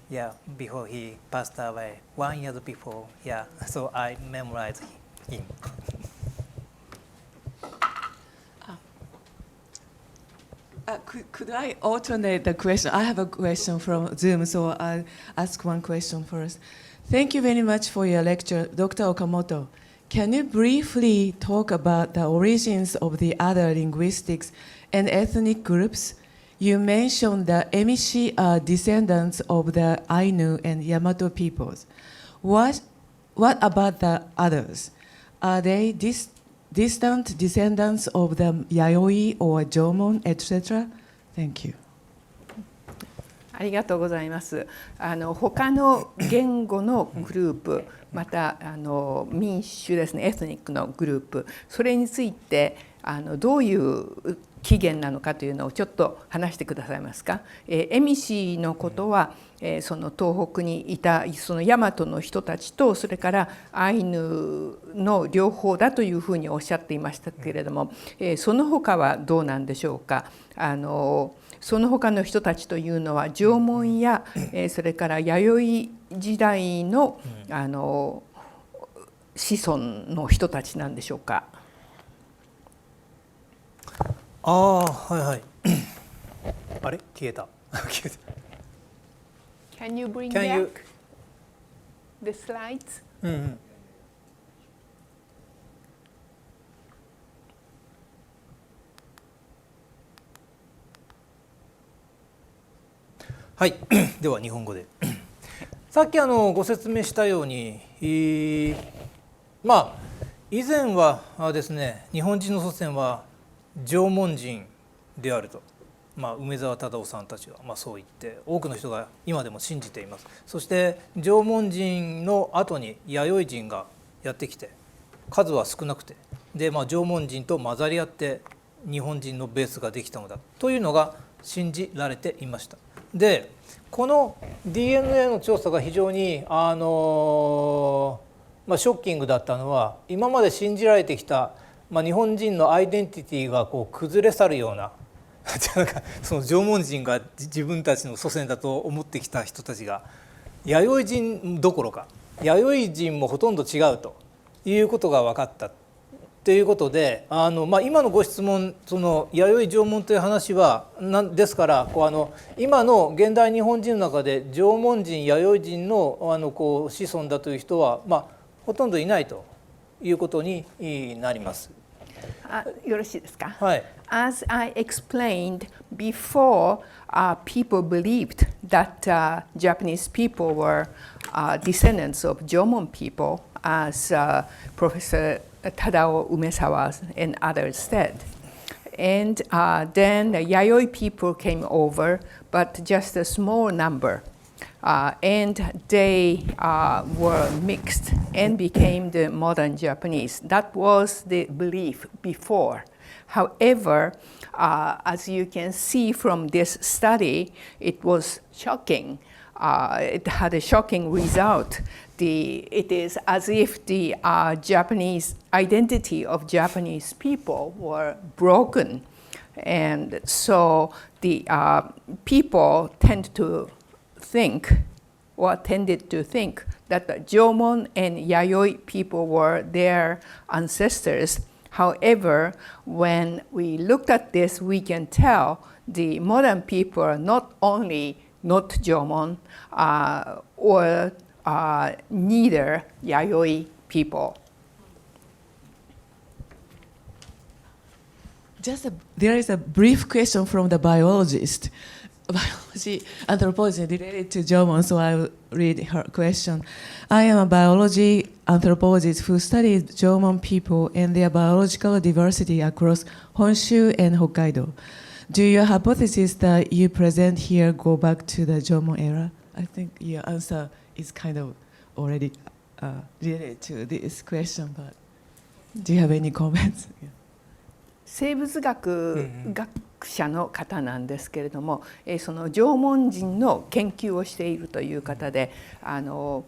Yeah, before he passed away, 1 year before. Yeah, so I memorized him. Could I alternate the question? I have a question from Zoom, so I'll ask one question first. Thank you very much for your lecture, Dr. Okamoto. Can you briefly talk about the origins of the other linguistics and ethnic groups? You mentioned that Emishi are descendants of the Ainu and Yamato peoples. What about the others? Are they distant descendants of the Yayoi or Jomon, etc.? Thank you. ありがとうございます。他の言語のグループ、また民種ですね、エスニックのグループ、それについてどういう起源なのかというのをちょっと話してくださいますか。エミシのことは、その東北にいたその大和の人たちとそれからアイヌの両方だというふうにおっしゃっていましたけれども、その他はどうなんでしょうか。その他の人たちというのは縄文や、それから弥生時代の、子孫の人たちなんでしょうか。ああ、はいはい。あれ消えた。消えた。Can you bring Can you- back the slides? うんうん。はい、では日本語で。さっきご説明したように、まあ以前はですね、日本人の祖先は縄文人であると、梅沢忠夫さんたちがそう言って多くの人が今でも信じています。そして縄文人の後に弥生人がやってきて、数は少なくて、で、縄文人と混ざり合って日本人のベースができたのだというのが信じられていました。で、この DNA の調査が非常にショッキングだったのは、今まで信じられてきた、日本人のアイデンティティが崩れ去るようななんかその縄文人が自分たちの祖先だと思ってきた人たちが弥生人どころか弥生人もほとんど違うということが分かったということで、今のご質問、その弥生縄文という話はですから今の現代日本人の中で縄文人弥生人の子孫だという人はほとんどいないということになります。よろしいですか。はい。As I explained before, people believed that Japanese people were descendants of Jomon people, as Professor Tadao Umesawa and others said. And then the Yayoi people came over, but just a small number. And they were mixed and became the modern Japanese. That was the belief before. However, as you can see from this study, it was shocking. It had a shocking result. It is as if the Japanese identity of Japanese people were broken. And so the people tended to think that the Jomon and Yayoi people were their ancestors. However, when we looked at this, we can tell the modern people are not only not Jomon or neither Yayoi people. There is a brief question from the biologist. Biology anthropology related to Jomon, so I will read her question. I am a biology anthropologist who studies Jomon people and their biological diversity across Honshu and Hokkaido. Do your hypothesis that you present here go back to the Jomon era? I think your answer is kind of already related to this question, but do you have any comments? 生物学者の方なんですけれども、その縄文人の研究をしているという方で、そ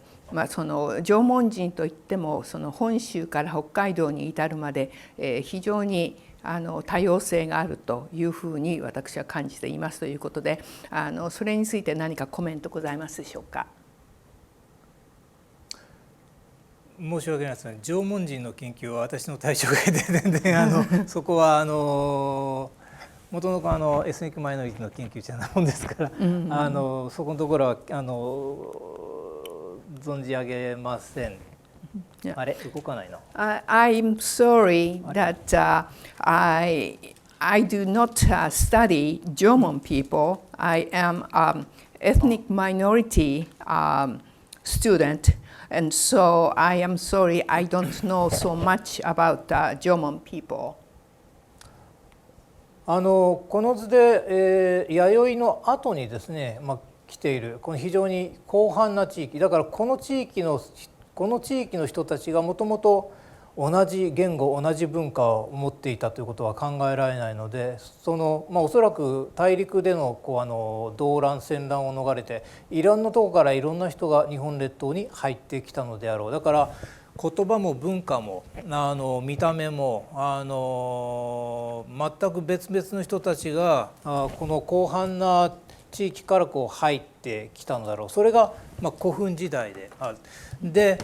の縄文人といってもその本州から北海道に至るまで、非常に多様性があるというふうに私は感じていますということで、それについて何かコメントございますでしょうか。申し訳ないですね。縄文人の研究は私の対象外で全然そこは元のエスニックマイノリティの研究者なもんですから、そこのところは存じ上げません。あれ動かないの。I'm sorry that I do not study Jomon people. I am ethnic minority student, and so I am sorry I don't know so much about Jomon people. この図で、弥生の後にですね、来ているこの非常に広範な地域だからこの地域の人たちがもともと同じ言語同じ文化を持っていたということは考えられないので、おそらく大陸での動乱戦乱を逃れていろんなところからいろんな人が日本列島に入ってきたのであろう。だから言葉も文化も見た目も全く別々の人たちがこの広範な地域から入ってきたのだろう。それが古墳時代である。で、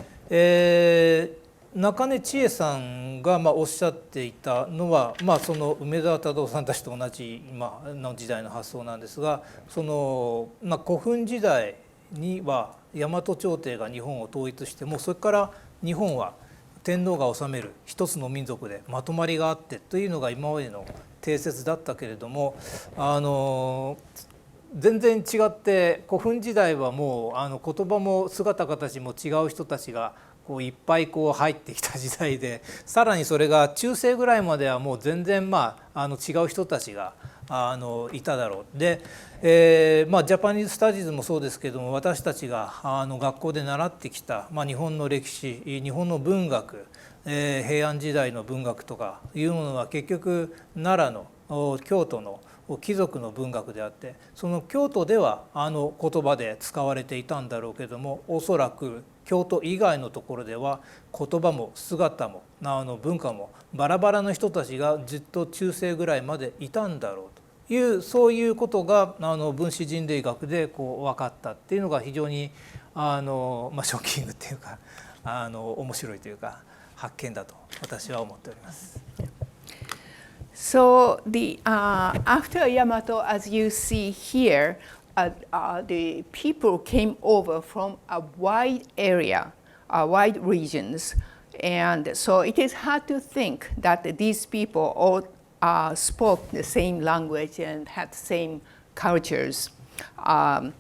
中根千恵さんがおっしゃっていたのは、その梅沢忠夫さんたちと同じ今の時代の発想なんですが、古墳時代には大和朝廷が日本を統一しても、それから日本は天皇が治める一つの民族でまとまりがあってというのが今までの定説だったけれども、全然違って古墳時代はもう言葉も姿形も違う人たちがいっぱい入ってきた時代で、さらにそれが中世ぐらいまではもう全然違う人たちがいただろう。で、ジャパニーズ・スタディーズもそうですけども、私たちが学校で習ってきた、日本の歴史、日本の文学、平安時代の文学とかいうものは結局奈良の京都の貴族の文学であって、その京都では言葉で使われていたんだろうけども、おそらく京都以外のところでは言葉も姿も文化もバラバラの人たちがずっと中世ぐらいまでいたんだろうという、そういうことが分子人類学で分かったっていうのが非常にショッキングっていうか面白いというか発見だと私は思っております。So after Yamato, as you see here, the people came over from a wide area, wide regions, and so it is hard to think that these people all spoke the same language and had the same cultures. And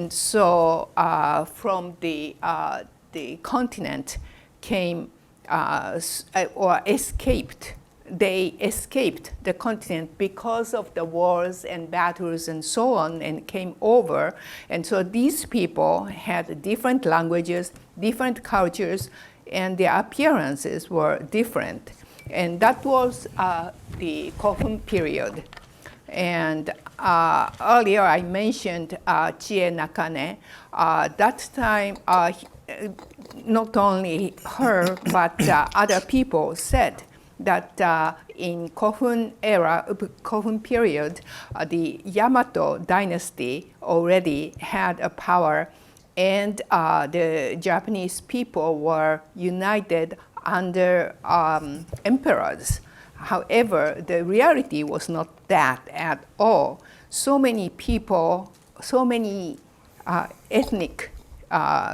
so from the continent came or escaped. They escaped the continent because of the wars and battles and so on, and came over. And so these people had different languages, different cultures, and their appearances were different. And that was the Kofun period. And earlier I mentioned Chie Nakane. That time, not only her, but other people said that in Kofun period, the Yamato dynasty already had a power, and the Japanese people were united under emperors. However, the reality was not that at all. So many people, so many ethnic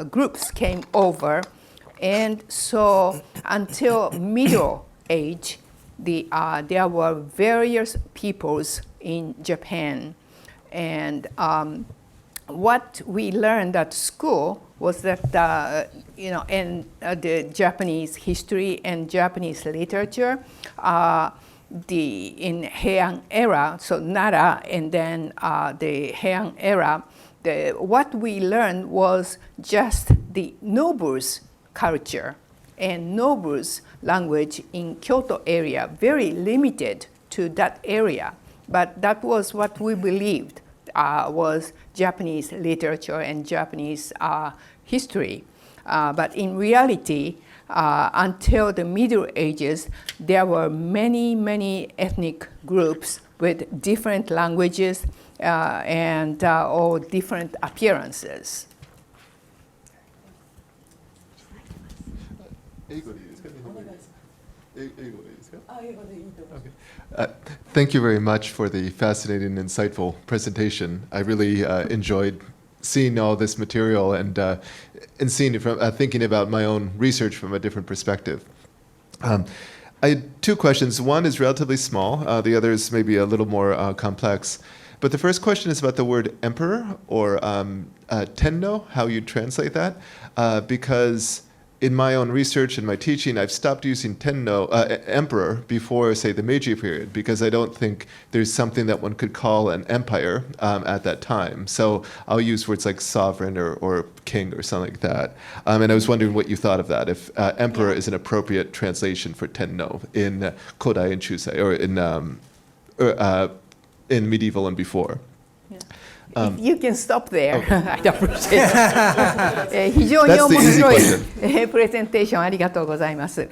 groups came over, and so until Middle Age, there were various peoples in Japan. And what we learned at school was that, in the Japanese history and Japanese literature, in Heian era, so Nara, and then the Heian era, what we learned was just the nobles' culture and nobles' language in Kyoto area, very limited to that area. But that was what we believed was Japanese literature and Japanese history. But in reality, until the Middle Ages, there were many, many ethnic groups with different languages and all different appearances. Thank you very much for the fascinating, insightful presentation. I really enjoyed seeing all this material and seeing it from thinking about my own research from a different perspective. I had two questions. One is relatively small. The other is maybe a little more complex. But the first question is about the word emperor or tenno, how you translate that, because in my own research and my teaching, I've stopped using tenno, emperor, before, say, the Meiji period, because I don't think there's something that one could call an empire at that time. So I'll use words like sovereign or king or something like that. And I was wondering what you thought of that, if emperor is an appropriate translation for tenno in Kodai and Chusei, or in medieval and before. If you can stop there, I'd appreciate it. 非常に面白いプレゼンテーションありがとうございます。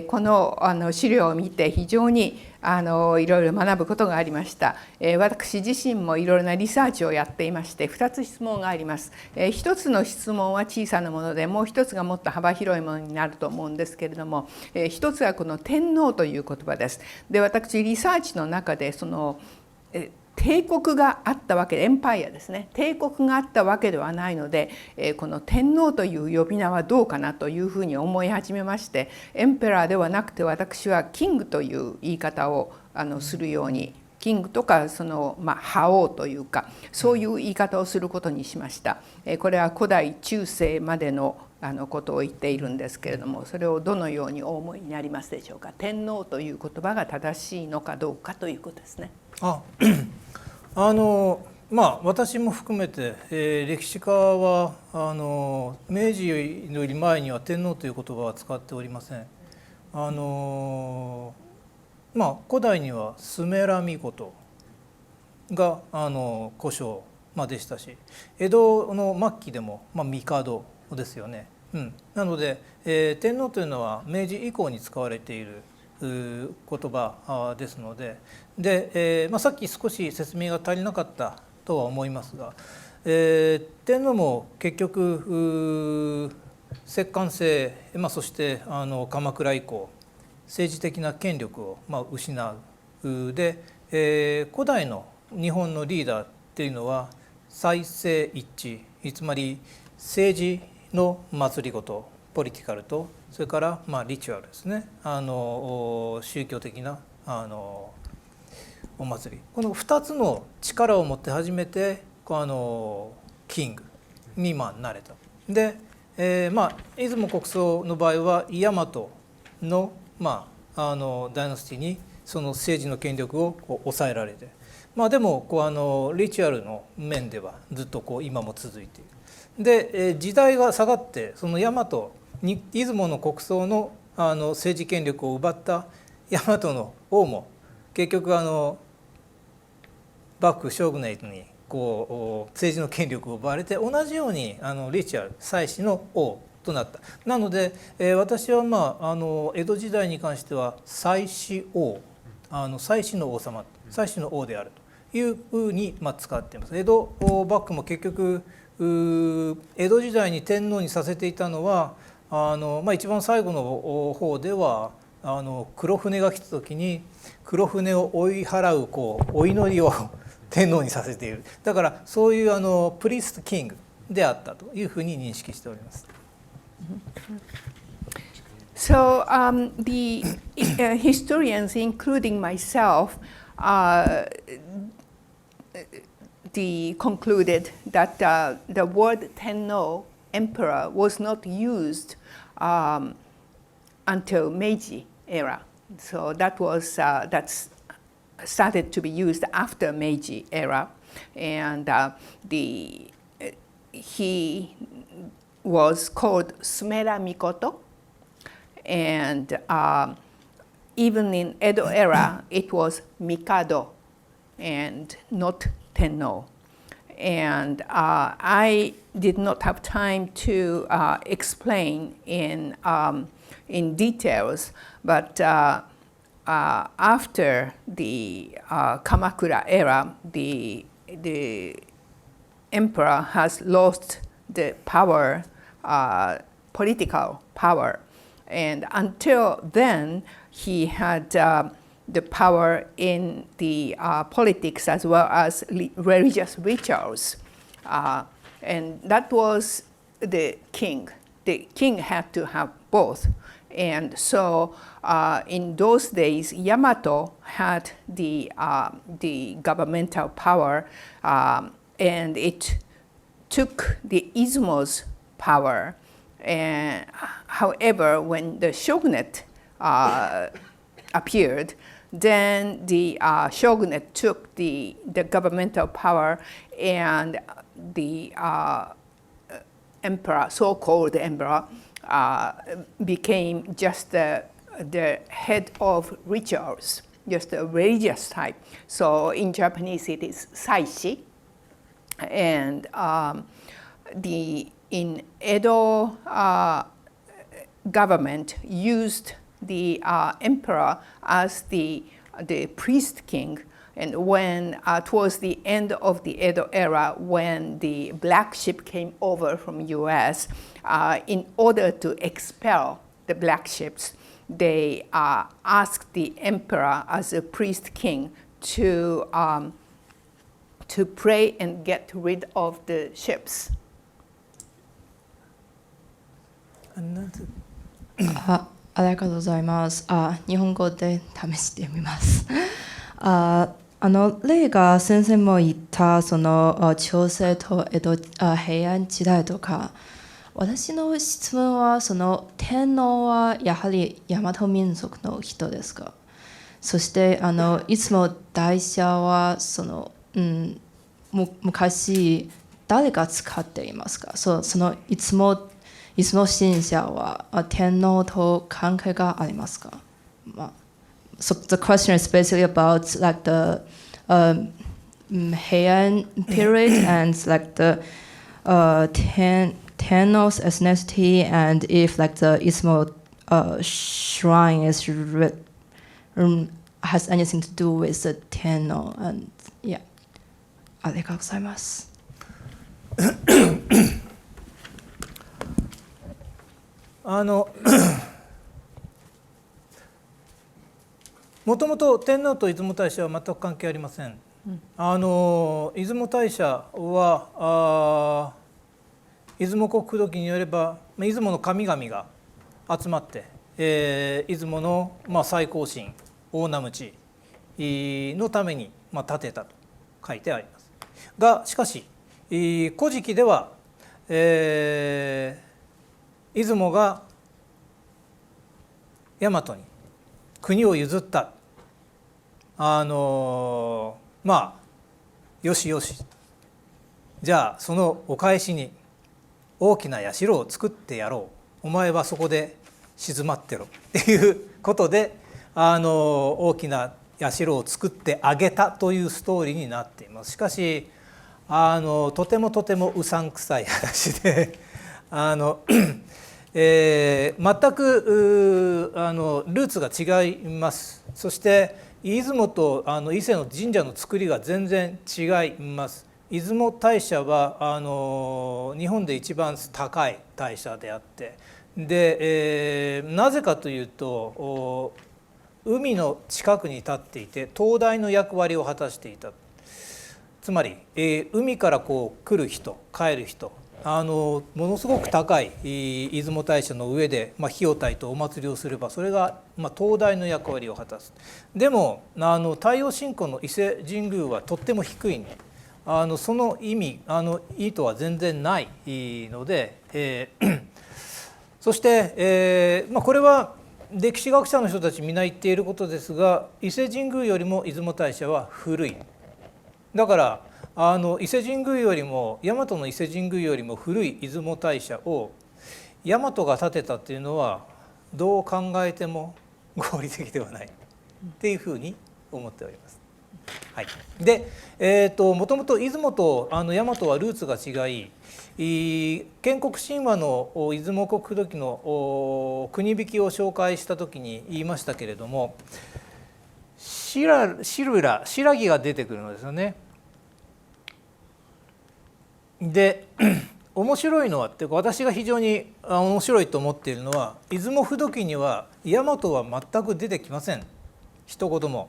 この資料を見て非常にいろいろ学ぶことがありました。私自身もいろいろなリサーチをやっていまして、2つ質問があります。1つの質問は小さなもので、もう1つがもっと幅広いものになると思うんですけれども、1つはこの天皇という言葉です。で、私リサーチの中でその帝国があったわけで、エンパイアですね、帝国があったわけではないので、この天皇という呼び名はどうかなというふうに思い始めまして、エンペラーではなくて私はキングという言い方をするように、キングとか覇王というか、そういう言い方をすることにしました。これは古代中世までのことを言っているんですけれども、それをどのようにお思いになりますでしょうか。天皇という言葉が正しいのかどうかということですね。私も含めて、歴史家は明治より前には天皇という言葉は使っておりません。古代にはスメラミコトが古称でしたし、江戸の末期でも帝ですよね。なので、天皇というのは明治以降に使われている言葉ですので、さっき少し説明が足りなかったとは思いますが、天皇も結局摂関制、そして鎌倉以降政治的な権力を失う。で、古代の日本のリーダーっていうのは祭政一致、つまり政治の祭りごと、ポリティカルと、それからリチュアルですね、宗教的なお祭り、この2つの力を持って初めてキングになれた。で、出雲国葬の場合は大和のダイナスティにその政治の権力を抑えられて、でもリチュアルの面ではずっと今も続いている。で、時代が下がってその大和に出雲の国葬の政治権力を奪った大和の王も結局幕府将軍ネイトに政治の権力を奪われて、同じようにリチュアル祭祀の王となった。なので、私は江戸時代に関しては祭祀王、祭祀の王様、祭祀の王であるというふうに使っています。江戸幕府も結局江戸時代に天皇にさせていたのは一番最後の方では黒船が来た時に黒船を追い払うお祈りを天皇にさせている。だからそういうプリストキングであったというふうに認識しております。So the historians, including myself, concluded that the word Tenno, emperor, was not used until Meiji era. So that's started to be used after Meiji era, and he was called Sumera Mikoto, and even in Edo era it was Mikado and not Tenno. And I did not have time to explain in details, but after the Kamakura era, the emperor has lost the power, political power, and until then he had the power in the politics as well as religious rituals, and that was the king. The king had to have both, and so in those days, Yamato had the governmental power, and it took the Izumo's power. And however, when the shogunate appeared, then the shogunate took the governmental power, and the emperor, so-called emperor, became just the head of rituals, just a religious type. So in Japanese it is saishi, and in Edo government used the emperor as the priest king. And when towards the end of the Edo era, when the black ship came over from U.S., in order to expel the black ships, they asked the emperor as a priest king to pray and get rid of the ships. ありがとうございます。日本語で試してみます。例が先生も言ったその朝鮮と平安時代とか、私の質問はその天皇はやはり大和民族の人ですか？そしていつも大社はその、昔誰が使っていますか？そのいつも信者は天皇と関係がありますか？So the question is basically about like the Heian period and like the Tenno's ethnicity, and if like the Izumo shrine is has anything to do with the Tenno, and yeah. ありがとうございます。もともと天皇と出雲大社は全く関係ありません。出雲大社は出雲国土記によれば出雲の神々が集まって、出雲の、最高神大名鞭のために、建てたと書いてあります。がしかし「古事記」では、出雲が大和に国を譲った。よしよし、じゃあそのお返しに大きな社を作ってやろう、お前はそこで静まってろっていうことで大きな社を作ってあげたというストーリーになっています。しかしとてもうさんくさい話で全くルーツが違います。そして出雲と伊勢の神社の作りが全然違います。出雲大社は日本で一番高い大社であって、で、なぜかというと海の近くに立っていて灯台の役割を果たしていた。つまり、海から来る人帰る人、ものすごく高い出雲大社の上で、火を焚いてお祭りをすればそれが、灯台の役割を果たす。でも太陽信仰の伊勢神宮はとっても低い、その意味意図は全然ないので、そして、これは歴史学者の人たちみんな言っていることですが、伊勢神宮よりも出雲大社は古い。だから伊勢神宮よりも大和の伊勢神宮よりも古い出雲大社を大和が建てたっていうのはどう考えても合理的ではないっていうふうに思っております。はい、で、もともと出雲と大和はルーツが違い、建国神話の出雲国土記の国引きを紹介した時に言いましたけれども、新羅が出てくるのですよね。で面白いのはって私が非常に面白いと思っているのは、出雲不土記には大和は全く出てきません、一言も。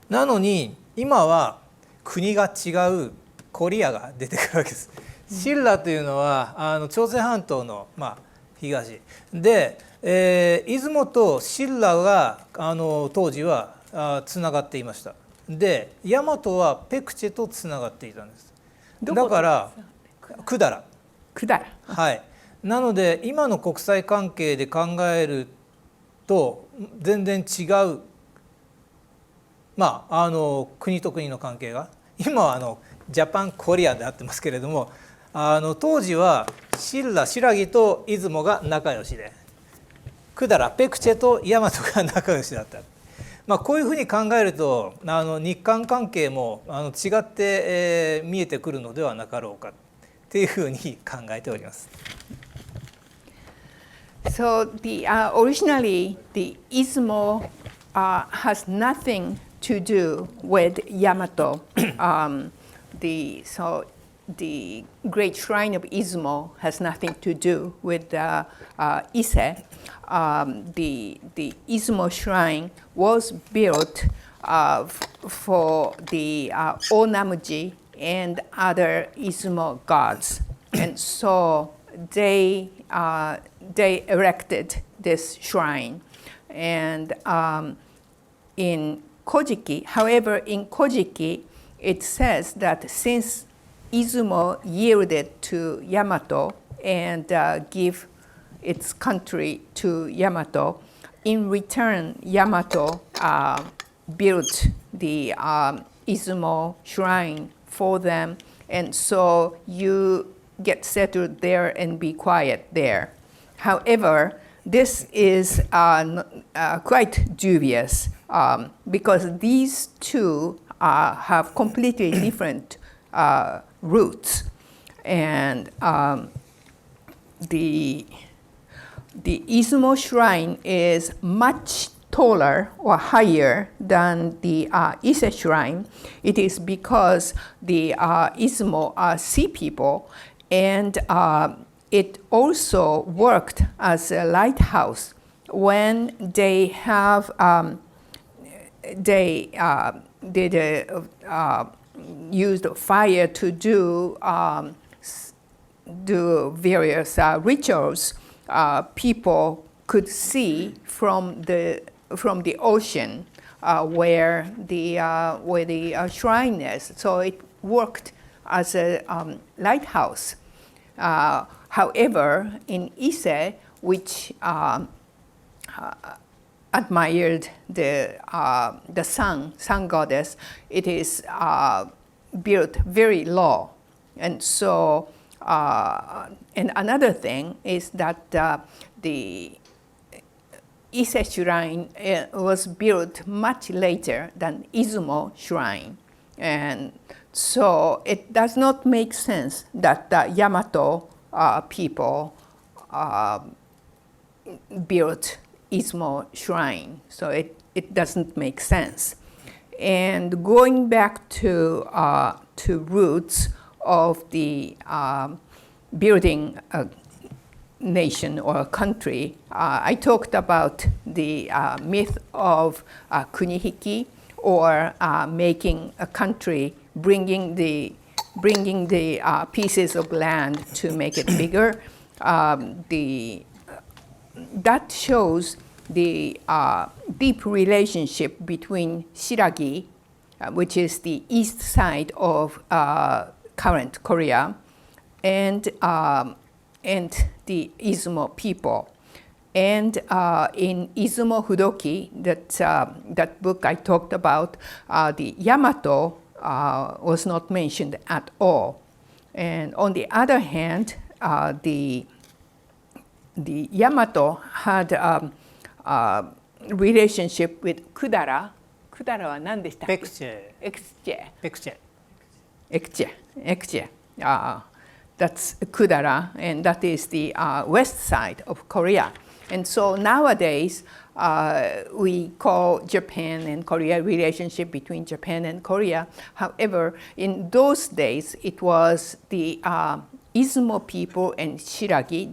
なのに今は国が違うコリアが出てくるわけです。新羅というのは朝鮮半島の、東で、出雲と新羅が当時はつながっていました。で大和はペクチェとつながっていたんです。だから百済、はい、なので今の国際関係で考えると全然違う、国と国の関係が今はジャパンコリアであってますけれども、当時は新羅と出雲が仲良しで、百済ペクチェと大和が仲良しだった。こういうふうに考えると日韓関係も違って、見えてくるのではなかろうかっていうふうに考えております。So originally the Izumo has nothing to do with Yamato. The great shrine of Izumo has nothing to do with Ise. The Izumo shrine was built for the Onamuji and other Izumo gods, and so they erected this shrine. And in Kojiki, however, in Kojiki, it says that since Izumo yielded to Yamato and give its country to Yamato, in return, Yamato built the Izumo shrine for them, and so you get settled there and be quiet there. However, this is quite dubious because these two have completely different roots, and the Izumo shrine is much taller or higher than the Ise shrine. It is because the Izumo are sea people, and it also worked as a lighthouse when they have used fire to do various rituals. People could see from the ocean where the shrine is. So it worked as a lighthouse. However, in Ise, which admired the sun goddess, it is built very low, and so and another thing is that the Ise shrine was built much later than Izumo shrine, and so it does not make sense that the Yamato people built Izumo shrine. So it doesn't make sense. And going back to roots of the building a nation or a country, I talked about the myth of kunihiki, or making a country, bringing the pieces of land to make it bigger. That shows the deep relationship between Shiragi, which is the east side of current Korea, and the Izumo people. And in Izumo Fudoki, that book I talked about, the Yamato was not mentioned at all. And on the other hand, the Yamato had a relationship with Kudara. Kudara wa nan deshita? Ekche. That's Kudara, and that is the west side of Korea. And so nowadays, we call Japan and Korea relationship between Japan and Korea. However, in those days, it was the Izumo people and Shiragi.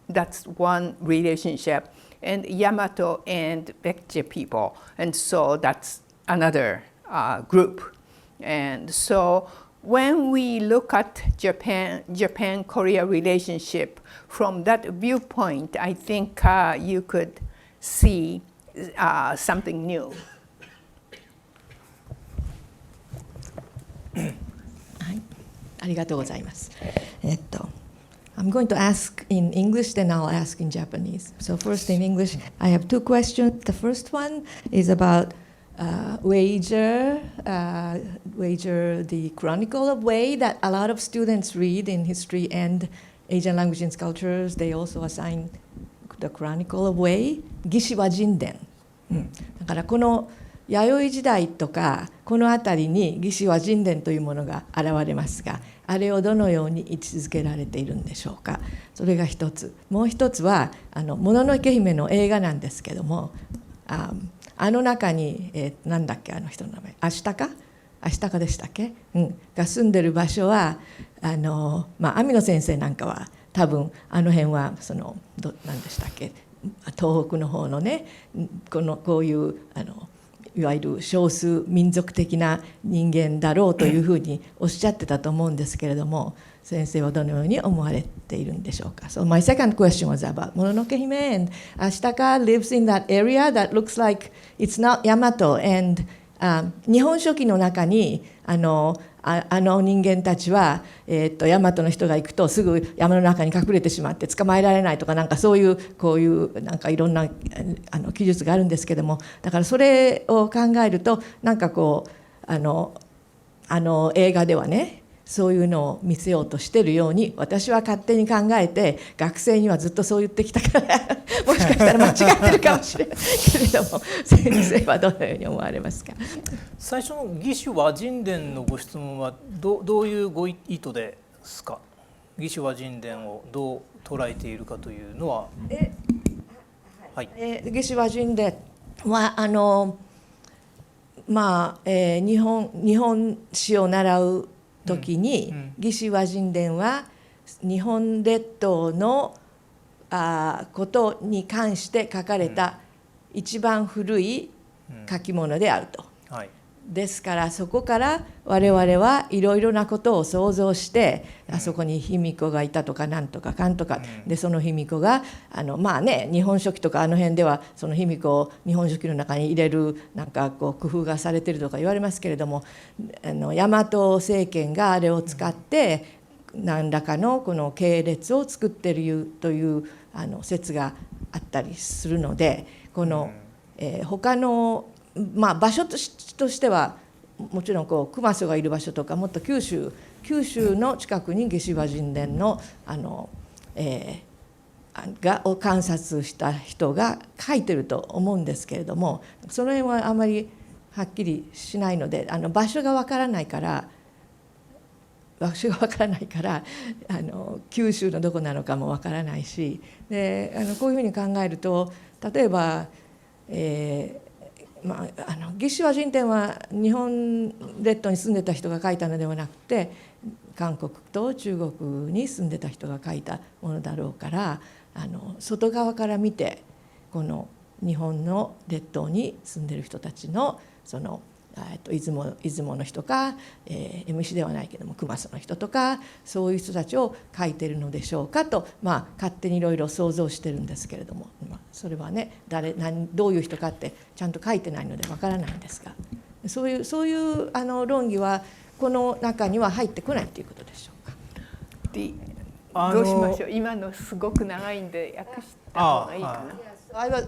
That's one relationship, and Yamato and Baekje people, and so that's another group. And so when we look at Japan-Korea relationship from that viewpoint, I think you could see something new. はい、ありがとうございます。I'm going to ask in English, then I'll ask in Japanese. So first in English, I have two questions. The first one is about Wager, the Chronicle of Wei that a lot of students read in history and Asian language and cultures. They also assign the Chronicle of Wei, 魏志倭人伝。だからこの弥生時代とかこの辺りに魏志倭人伝というものが現れますが、あれをどのように位置づけられているんでしょうか。それが一つ。もう一つはもののけ姫の映画なんですけども、あの中に、なんだっけあの人の名前、アシタカでしたっけ、が住んでる場所は網野先生なんかは多分あの辺は何でしたっけ、東北の方のね、こういういわゆる少数民族的な人間だろうというふうにおっしゃってたと思うんですけれども、先生はどのように思われているんでしょうか。So my second question was about もののけ姫 and Ashitaka lives in that area that looks like it's not Yamato and、日本書紀の中にあの人間たちは、大和の人が行くとすぐ山の中に隠れてしまって捕まえられないとか、なんかそういうこういうなんかいろんな記述があるんですけども、だからそれを考えるとなんかこう映画ではね、そういうのを見せようとしているように私は勝手に考えて、学生にはずっとそう言ってきたからもしかしたら間違ってるかもしれないけれども、先生はどのように思われますか。最初の魏志倭人伝のご質問はどういうご意図ですか。魏志倭人伝をどう捉えているかというのは。魏志倭人伝は日本史を習う時に、魏志倭人伝は日本列島のことに関して書かれた一番古い書き物であると。ですからそこから我々はいろいろなことを想像して、あそこに卑弥呼がいたとかなんとかかんとかで、その卑弥呼が日本書紀とかあの辺ではその卑弥呼を日本書紀の中に入れるなんかこう工夫がされてるとか言われますけれども、大和政権があれを使って何らかのこの系列を作っているという説があったりするので、この、他の場所としてはもちろんこう熊曽がいる場所とか、もっと九州の近くに魏志倭人伝のを観察した人が書いてると思うんですけれども、その辺はあまりはっきりしないので、場所がわからないから九州のどこなのかもわからないし、でこういうふうに考えると、例えば魏志倭人伝は日本列島に住んでた人が書いたのではなくて、韓国と中国に住んでた人が書いたものだろうから、外側から見てこの日本の列島に住んでる人たちのその出雲の人か、Emishiではないけども熊曽の人とか、そういう人たちを書いてるのでしょうかと、勝手にいろいろ想像してるんですけれども、それはねどういう人かってちゃんと書いてないのでわからないんですが、そういう論議はこの中には入ってこないということでしょうか。どうしましょう。今のすごく長いんで訳した方がいいかな。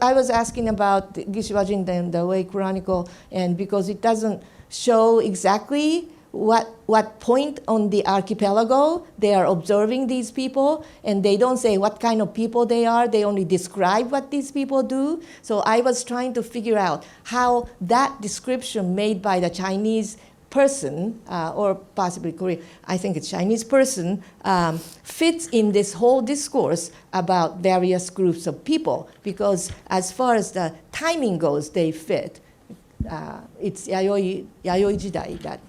I was asking about the Gishi Wajindan, the Wei Chronicle, and because it doesn't show exactly what point on the archipelago they are observing these people, and they don't say what kind of people they are, they only describe what these people do. So I was trying to figure out how that description made by the Chinese person, or possibly Korean, I think it's Chinese person, fits in this whole discourse about various groups of people, because as far as the timing goes, they fit. It's Yayoi Jidai that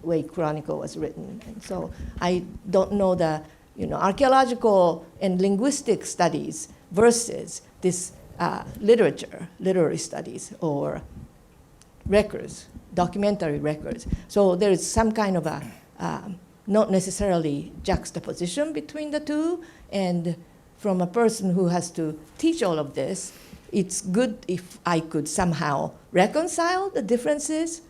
Wei Chronicle was written. And so I don't know the archaeological and linguistic studies versus this literary studies or records, documentary records. So there is some kind of a not necessarily juxtaposition between the two, and from a person who has to teach all of this, it's good if I could somehow reconcile the differences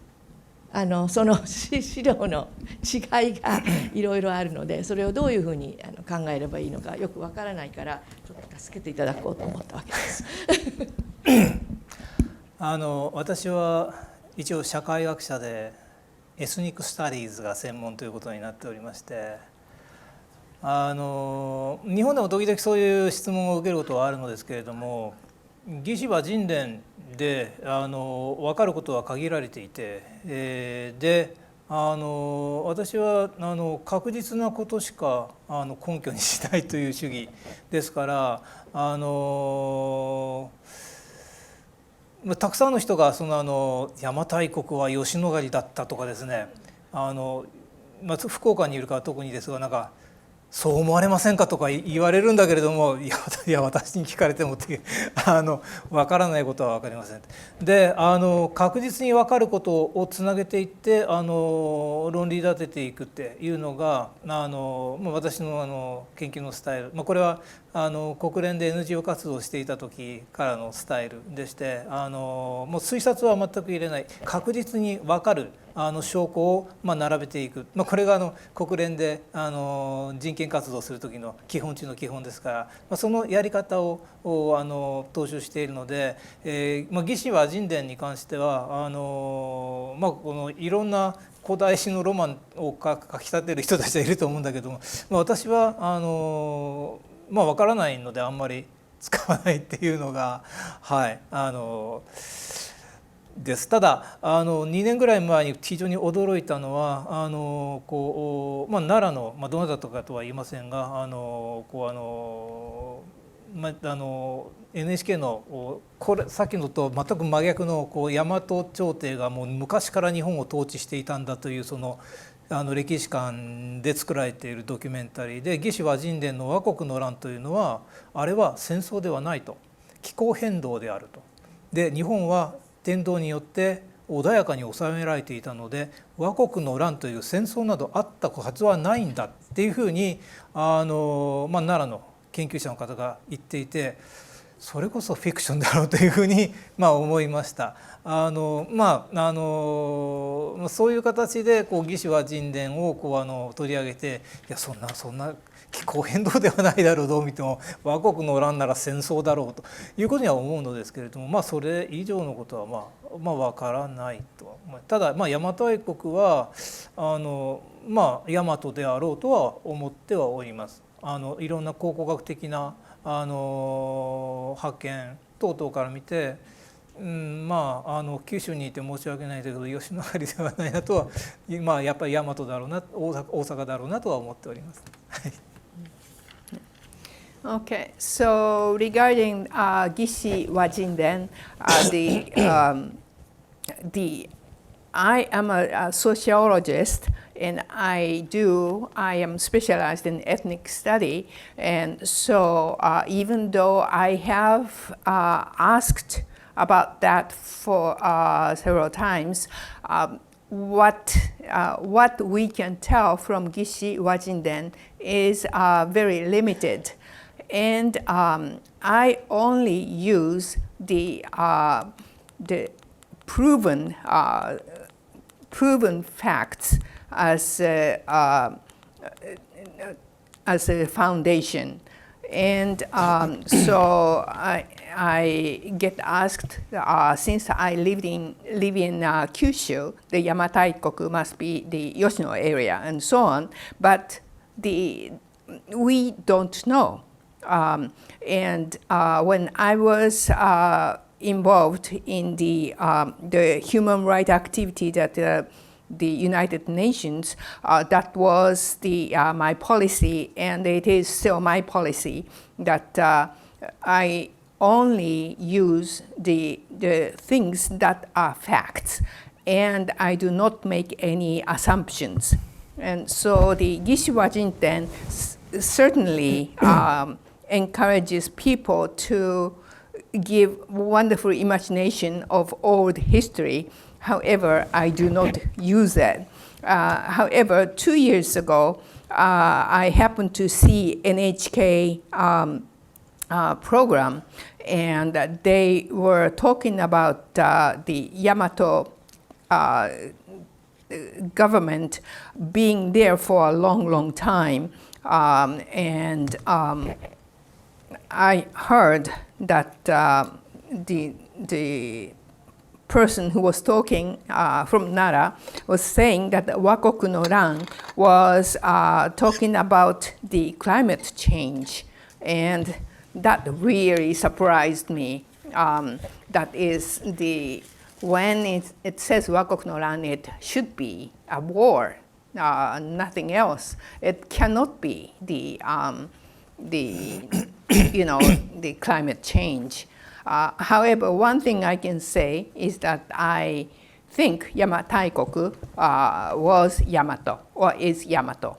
その資料の違いがいろいろあるので、それをどういうふうに考えればいいのかよくわからないから、ちょっと助けていただこうと思ったわけです。私は一応社会学者でエスニック・スタディーズが専門ということになっておりまして、日本でも時々そういう質問を受けることはあるのですけれども、魏志倭人伝で分かることは限られていて、で私は確実なことしか根拠にしないという主義ですから、たくさんの人が邪馬台国は吉野ヶ里だったとかですね、福岡にいるから特にですが、なんかそう思われませんかとか言われるんだけれども、いや私に聞かれてもっていう分からないことは分かりません。で確実に分かることをつなげていって論理立てていくっていうのが私の研究のスタイル、これは国連で NGO 活動をしていた時からのスタイルでして、もう推察は全く入れない、確実に分かる証拠を並べていく、これが国連で人権活動をする時の基本中の基本ですから、そのやり方を踏襲しているので、魏志倭人伝に関してはこのいろんな古代史のロマンを書き立てる人たちはいると思うんだけども、私は分からないのであんまり使わないっていうのがです。ただ2年ぐらい前に非常に驚いたのは奈良の、どなたとかとは言いませんがNHK のさっきのと全く真逆の大和朝廷がもう昔から日本を統治していたんだという歴史観で作られているドキュメンタリーで、魏志倭人伝の倭国の乱というのはあれは戦争ではないと、気候変動であると。で日本は天道によって穏やかに収められていたので倭国の乱という戦争などあったはずはないんだっていうふうに奈良の研究者の方が言っていて、それこそフィクションだろうというふうに思いました。そういう形で魏志倭人伝を取り上げて、いやそんな気候変動ではないだろう、どう見ても倭国の乱なら戦争だろうということには思うのですけれども、それ以上のことは分からないと。ただ邪馬台国は大和であろうとは思ってはおります。いろんな考古学的な発見等々から見て、九州にいて申し訳ないけど吉野ヶ里ではないなとは、やっぱり大和だろうな、大阪だろうなとは思っております。Okay, so regarding Gishi Wajinden, I am a sociologist, and I am specialized in ethnic study, and so even though I have asked about that for several times, what we can tell from Gishi Wajinden is very limited. And I only use the proven facts as a foundation. And so I get asked, since I live in Kyushu, the Yamataikoku must be the Yoshino area and so on, but we don't know. And when I was involved in the human rights activity at the United Nations, that was my policy, and it is still my policy that I only use the things that are facts, and I do not make any assumptions. And so the Gishi Wajinten certainly encourages people to give wonderful imagination of old history. However, I do not use that. However, 2 years ago, I happened to see NHK program, and they were talking about the Yamato government being there for a long, long time. I heard that the person who was talking from Nara was saying that Wakoku no Ran was talking about the climate change, and that really surprised me. That is when it says Wakoku no Ran, it should be a war, nothing else. It cannot be the the climate change. However, one thing I can say is that I think Yamataikoku was Yamato, or is Yamato.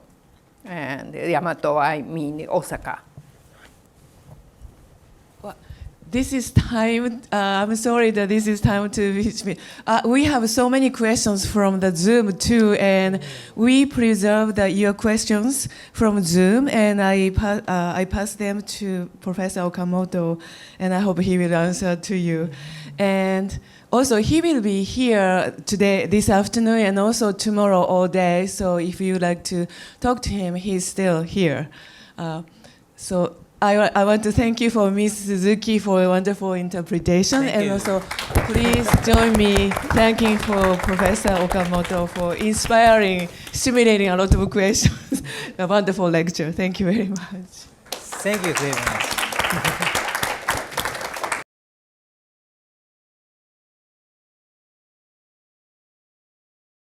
And Yamato, I mean Osaka. This is time. I'm sorry that this is time to reach me. We have so many questions from the Zoom too, and we preserved your questions from Zoom, and I passed them to Professor Okamoto, and I hope he will answer to you. And also, he will be here today, this afternoon, and also tomorrow all day. So if you like to talk to him, he's still here. So. I want to thank you for Ms. Suzuki for a wonderful interpretation, Thank and you. also please join me thanking for Professor Okamoto for inspiring, stimulating a lot of questions. A wonderful lecture. Thank you very much. Thank you very much.